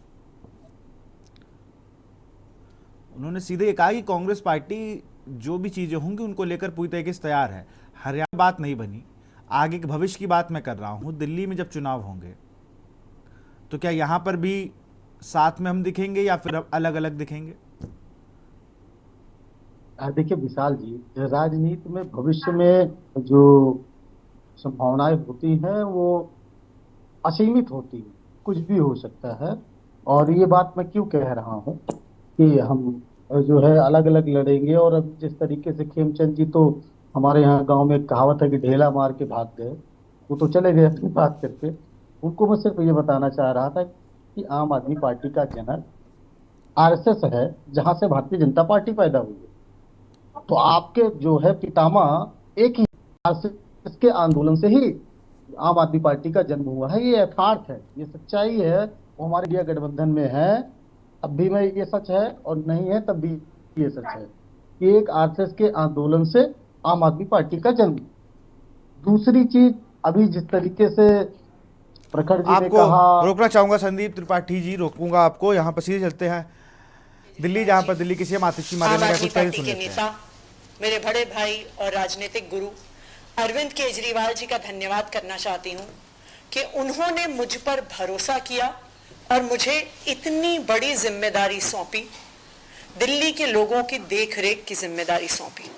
उन्होंने सीधे ये कहा कि कांग्रेस पार्टी जो भी चीजें होंगी उनको लेकर पूरी तरीके से तैयार है। हरियाणा बात नहीं बनी, आगे के भविष्य की बात मैं कर रहा हूं। दिल्ली में जब चुनाव होंगे तो क्या यहां पर भी साथ में हम दिखेंगे या फिर अलग अलग दिखेंगे? देखिए विशाल जी, राजनीति में भविष्य में जो संभावनाएं होती हैं वो असीमित होती है, कुछ भी हो सकता है। और ये बात मैं क्यों कह रहा हूँ कि हम जो है अलग अलग लड़ेंगे। और अब जिस तरीके से खेमचंद जी, तो हमारे यहाँ गांव में एक कहावत है कि ढेला मार के भाग गए, वो तो चले गए अपनी बात करके। उनको मैं सिर्फ ये बताना चाह रहा था कि आम आदमी पार्टी का जनक आरएसएस है, जहां से भारतीय जनता पार्टी पैदा हुई है। तो आपके जो है पितामह एक ही आरएसएस के आंदोलन से ही आम आदमी पार्टी का जन्म हुआ है। ये यथार्थ है, ये सच्चाई है। वो हमारे इंडिया गठबंधन में है, अब भी में ये सच है, और नहीं है तब भी ये सच है कि एक आरएसएस के आंदोलन से आम आदमी पार्टी का जन्म। दूसरी चीज, अभी जिस तरीके से प्रखर जी ने कहा, रोकना चाहूंगा संदीप त्रिपाठी जी, रोकूंगा आपको। यहाँ पर सीधे चलते हैं दिल्ली, जहां पर दिल्ली की सीएम आतिशी मार्लेना का कुछ कहना सुन लेते हैं। मेरे बड़े भाई और राजनीतिक गुरु अरविंद केजरीवाल जी का धन्यवाद करना चाहती हूँ कि उन्होंने मुझ पर भरोसा किया और मुझे इतनी बड़ी जिम्मेदारी सौंपी, दिल्ली के लोगों की देखरेख की जिम्मेदारी सौंपी।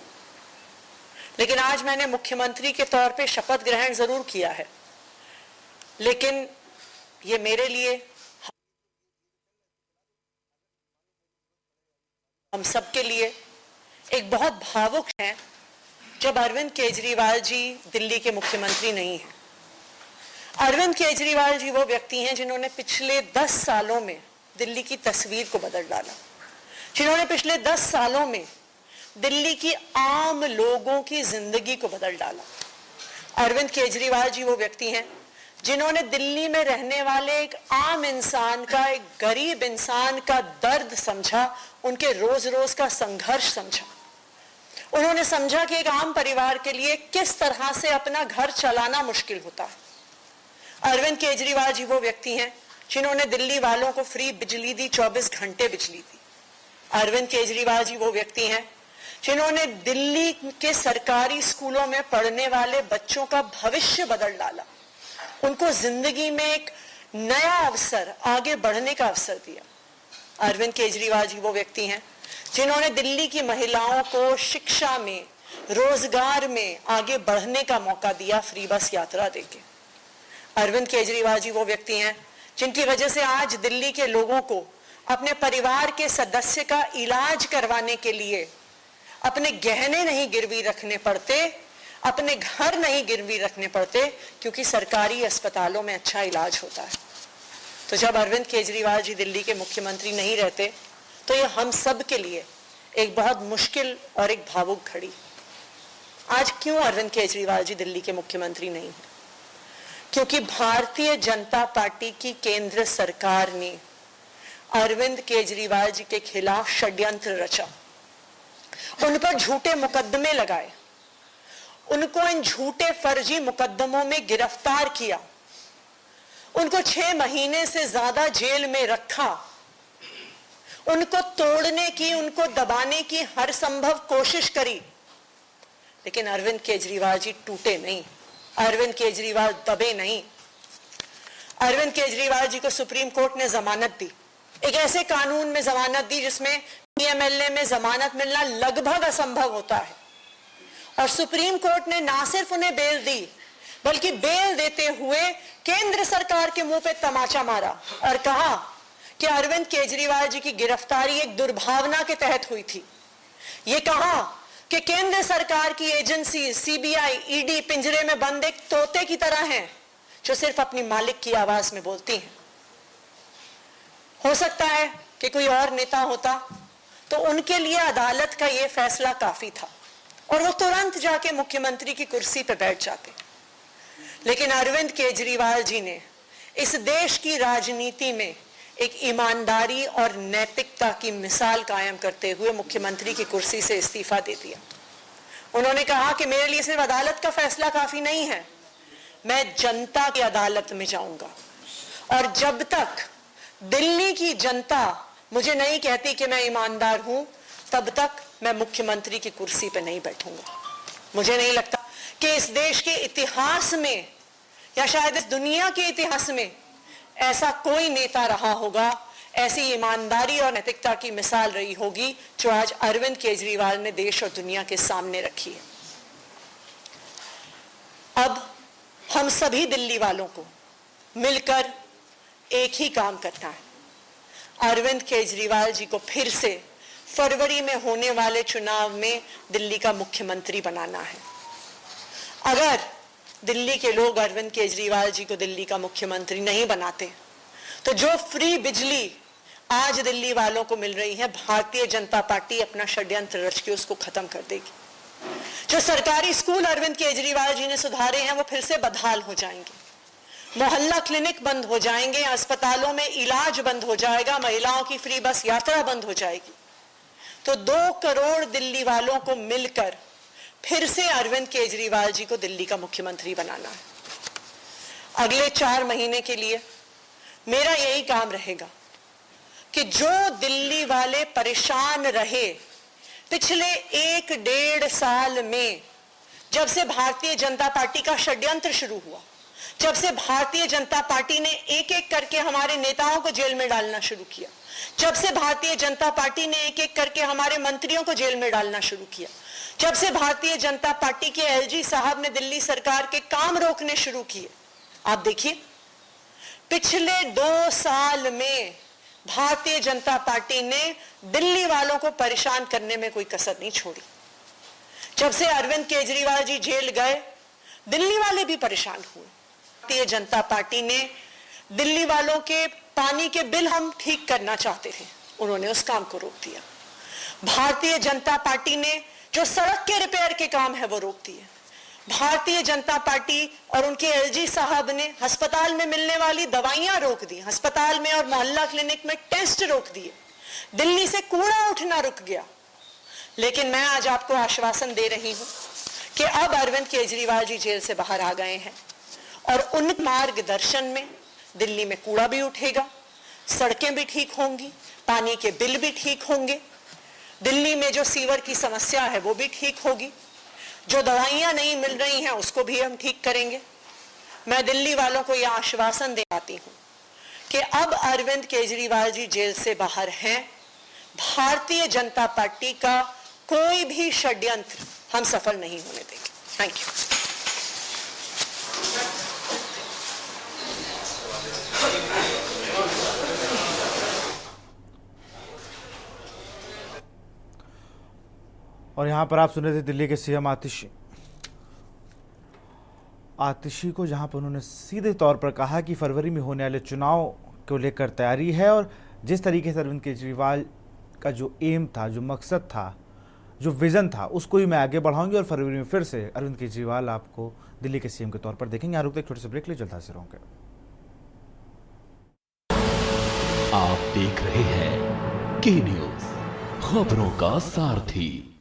लेकिन आज मैंने मुख्यमंत्री के तौर पे शपथ ग्रहण जरूर किया है, लेकिन ये मेरे लिए, हम सबके लिए एक बहुत भावुक है जब अरविंद केजरीवाल जी दिल्ली के मुख्यमंत्री नहीं हैं। अरविंद केजरीवाल जी वो व्यक्ति हैं जिन्होंने पिछले 10 सालों में दिल्ली की तस्वीर को बदल डाला, जिन्होंने पिछले 10 सालों में दिल्ली की आम लोगों की जिंदगी को बदल डाला। अरविंद केजरीवाल जी वो व्यक्ति हैं जिन्होंने दिल्ली में रहने वाले एक आम इंसान का, एक गरीब इंसान का दर्द समझा, उनके रोज रोज का संघर्ष समझा। उन्होंने समझा कि एक आम परिवार के लिए किस तरह से अपना घर चलाना मुश्किल होता है। अरविंद केजरीवाल जी वो व्यक्ति हैं जिन्होंने दिल्ली वालों को फ्री बिजली दी, 24 घंटे बिजली दी। अरविंद केजरीवाल जी वो व्यक्ति हैं जिन्होंने दिल्ली के सरकारी स्कूलों में पढ़ने वाले बच्चों का भविष्य बदल डाला, उनको जिंदगी में एक नया अवसर, आगे बढ़ने का अवसर दिया। अरविंद केजरीवाल जी वो व्यक्ति हैं जिन्होंने दिल्ली की महिलाओं को शिक्षा में, रोजगार में आगे बढ़ने का मौका दिया, फ्री बस यात्रा देके। अरविंद केजरीवाल जी वो व्यक्ति हैं जिनकी वजह से आज दिल्ली के लोगों को अपने परिवार के सदस्य का इलाज करवाने के लिए अपने गहने नहीं गिरवी रखने पड़ते, अपने घर नहीं गिरवी रखने पड़ते, क्योंकि सरकारी अस्पतालों में अच्छा इलाज होता है। तो जब अरविंद केजरीवाल जी दिल्ली के मुख्यमंत्री नहीं रहते तो ये हम सब के लिए एक बहुत मुश्किल और एक भावुक घड़ी। आज क्यों अरविंद केजरीवाल जी दिल्ली के मुख्यमंत्री नहीं हैं? क्योंकि भारतीय जनता पार्टी की केंद्र सरकार ने अरविंद केजरीवाल जी के खिलाफ षड्यंत्र रचा, उन पर झूठे मुकदमे लगाए, उनको इन झूठे फर्जी मुकदमों में गिरफ्तार किया, उनको 6 महीने से ज्यादा जेल में रखा, उनको तोड़ने की, उनको दबाने की हर संभव कोशिश करी, लेकिन अरविंद केजरीवाल जी टूटे नहीं, अरविंद केजरीवाल दबे नहीं। अरविंद केजरीवाल जी को सुप्रीम कोर्ट ने जमानत दी, एक ऐसे कानून में जमानत दी जिसमें पीएमएलए में जमानत मिलना लगभग असंभव होता है, और सुप्रीम कोर्ट ने ना सिर्फ उन्हें बेल दी बल्कि बेल देते हुए केंद्र सरकार के मुंह पे तमाचा मारा और कहा कि अरविंद केजरीवाल जी की गिरफ्तारी एक दुर्भावना के तहत हुई थी। ये कहा कि केंद्र सरकार की एजेंसी सीबीआई, ईडी पिंजरे में बंद एक तोते की तरह हैं जो सिर्फ अपनी मालिक की आवाज में बोलती हैं। हो सकता है कि कोई और नेता होता तो उनके लिए अदालत का यह फैसला काफी था और वो तुरंत जाके मुख्यमंत्री की कुर्सी पर बैठ जाते, लेकिन अरविंद केजरीवाल जी ने इस देश की राजनीति में एक ईमानदारी और नैतिकता की मिसाल कायम करते हुए मुख्यमंत्री की कुर्सी से इस्तीफा दे दिया। उन्होंने कहा कि मेरे लिए सिर्फ अदालत का फैसला काफी नहीं है, मैं जनता की अदालत में जाऊंगा, और जब तक दिल्ली की जनता मुझे नहीं कहती कि मैं ईमानदार हूं, तब तक मैं मुख्यमंत्री की कुर्सी पर नहीं बैठूंगा। मुझे नहीं लगता कि इस देश के इतिहास में या शायद इस दुनिया के इतिहास में ऐसा कोई नेता रहा होगा, ऐसी ईमानदारी और नैतिकता की मिसाल रही होगी जो आज अरविंद केजरीवाल ने देश और दुनिया के सामने रखी है। अब हम सभी दिल्ली वालों को मिलकर एक ही काम करना है, अरविंद केजरीवाल जी को फिर से फरवरी में होने वाले चुनाव में दिल्ली का मुख्यमंत्री बनाना है। अगर दिल्ली के लोग अरविंद केजरीवाल जी को दिल्ली का मुख्यमंत्री नहीं बनाते तो जो फ्री बिजली आज दिल्ली वालों को मिल रही है, भारतीय जनता पार्टी अपना षड्यंत्र रच के उसको खत्म कर देगी। जो सरकारी स्कूल अरविंद केजरीवाल जी ने सुधारे हैं वो फिर से बदहाल हो जाएंगे, मोहल्ला क्लिनिक बंद हो जाएंगे, अस्पतालों में इलाज बंद हो जाएगा, महिलाओं की फ्री बस यात्रा बंद हो जाएगी। तो 2 करोड़ दिल्ली वालों को मिलकर फिर से अरविंद केजरीवाल जी को दिल्ली का मुख्यमंत्री बनाना है। अगले 4 महीने के लिए मेरा यही काम रहेगा कि जो दिल्ली वाले परेशान रहे पिछले 1-1.5 साल में, जब से भारतीय जनता पार्टी का षड्यंत्र शुरू हुआ, जब से भारतीय जनता पार्टी ने एक-एक करके हमारे नेताओं को जेल में डालना शुरू किया, जब से भारतीय जनता पार्टी ने एक-एक करके हमारे मंत्रियों को जेल में डालना शुरू किया, जब से भारतीय जनता पार्टी के एलजी साहब ने दिल्ली सरकार के काम रोकने शुरू किए, आप देखिए पिछले 2 साल में भारतीय जनता पार्टी ने दिल्ली वालों को परेशान करने में कोई कसर नहीं छोड़ी। जब से अरविंद केजरीवाल जी जेल गए, दिल्ली वाले भी परेशान हुए। भारतीय जनता पार्टी ने दिल्ली वालों के पानी के बिल हम ठीक करना चाहते थे, उन्होंने उस काम को रोक दिया। भारतीय जनता पार्टी ने जो सड़क के रिपेयर के काम है वो रोक दिए। भारतीय जनता पार्टी और उनके एलजी साहब ने अस्पताल में मिलने वाली दवाइयां रोक दी, अस्पताल में और मोहल्ला क्लिनिक में टेस्ट रोक दिए, दिल्ली से कूड़ा उठना रुक गया। लेकिन मैं आज आपको आश्वासन दे रही हूं कि अब अरविंद केजरीवाल जी जेल से बाहर आ गए हैं और उन मार्गदर्शन में दिल्ली में कूड़ा भी उठेगा, सड़कें भी ठीक होंगी, पानी के बिल भी ठीक होंगे, दिल्ली में जो सीवर की समस्या है वो भी ठीक होगी, जो दवाइयां नहीं मिल रही हैं उसको भी हम ठीक करेंगे। मैं दिल्ली वालों को यह आश्वासन दिलाती हूं कि अब अरविंद केजरीवाल जी जेल से बाहर हैं, भारतीय जनता पार्टी का कोई भी षड्यंत्र हम सफल नहीं होने देंगे। Thank you. और यहाँ पर आप सुन रहे थे दिल्ली के सीएम आतिशी को, जहाँ पर उन्होंने सीधे तौर पर कहा कि फरवरी में होने वाले चुनाव को लेकर तैयारी है और जिस तरीके से अरविंद केजरीवाल का जो एम था, जो मकसद था, जो विजन था, उसको ही मैं आगे बढ़ाऊंगी और फरवरी में फिर से अरविंद केजरीवाल आपको दिल्ली के सीएम के तौर पर देखेंगे। यहाँ रुकते एक छोटे से ब्रेक ले, जल्द हाजिर होंगे। आप देख रहे हैं के न्यूज़, खबरों का सारथी।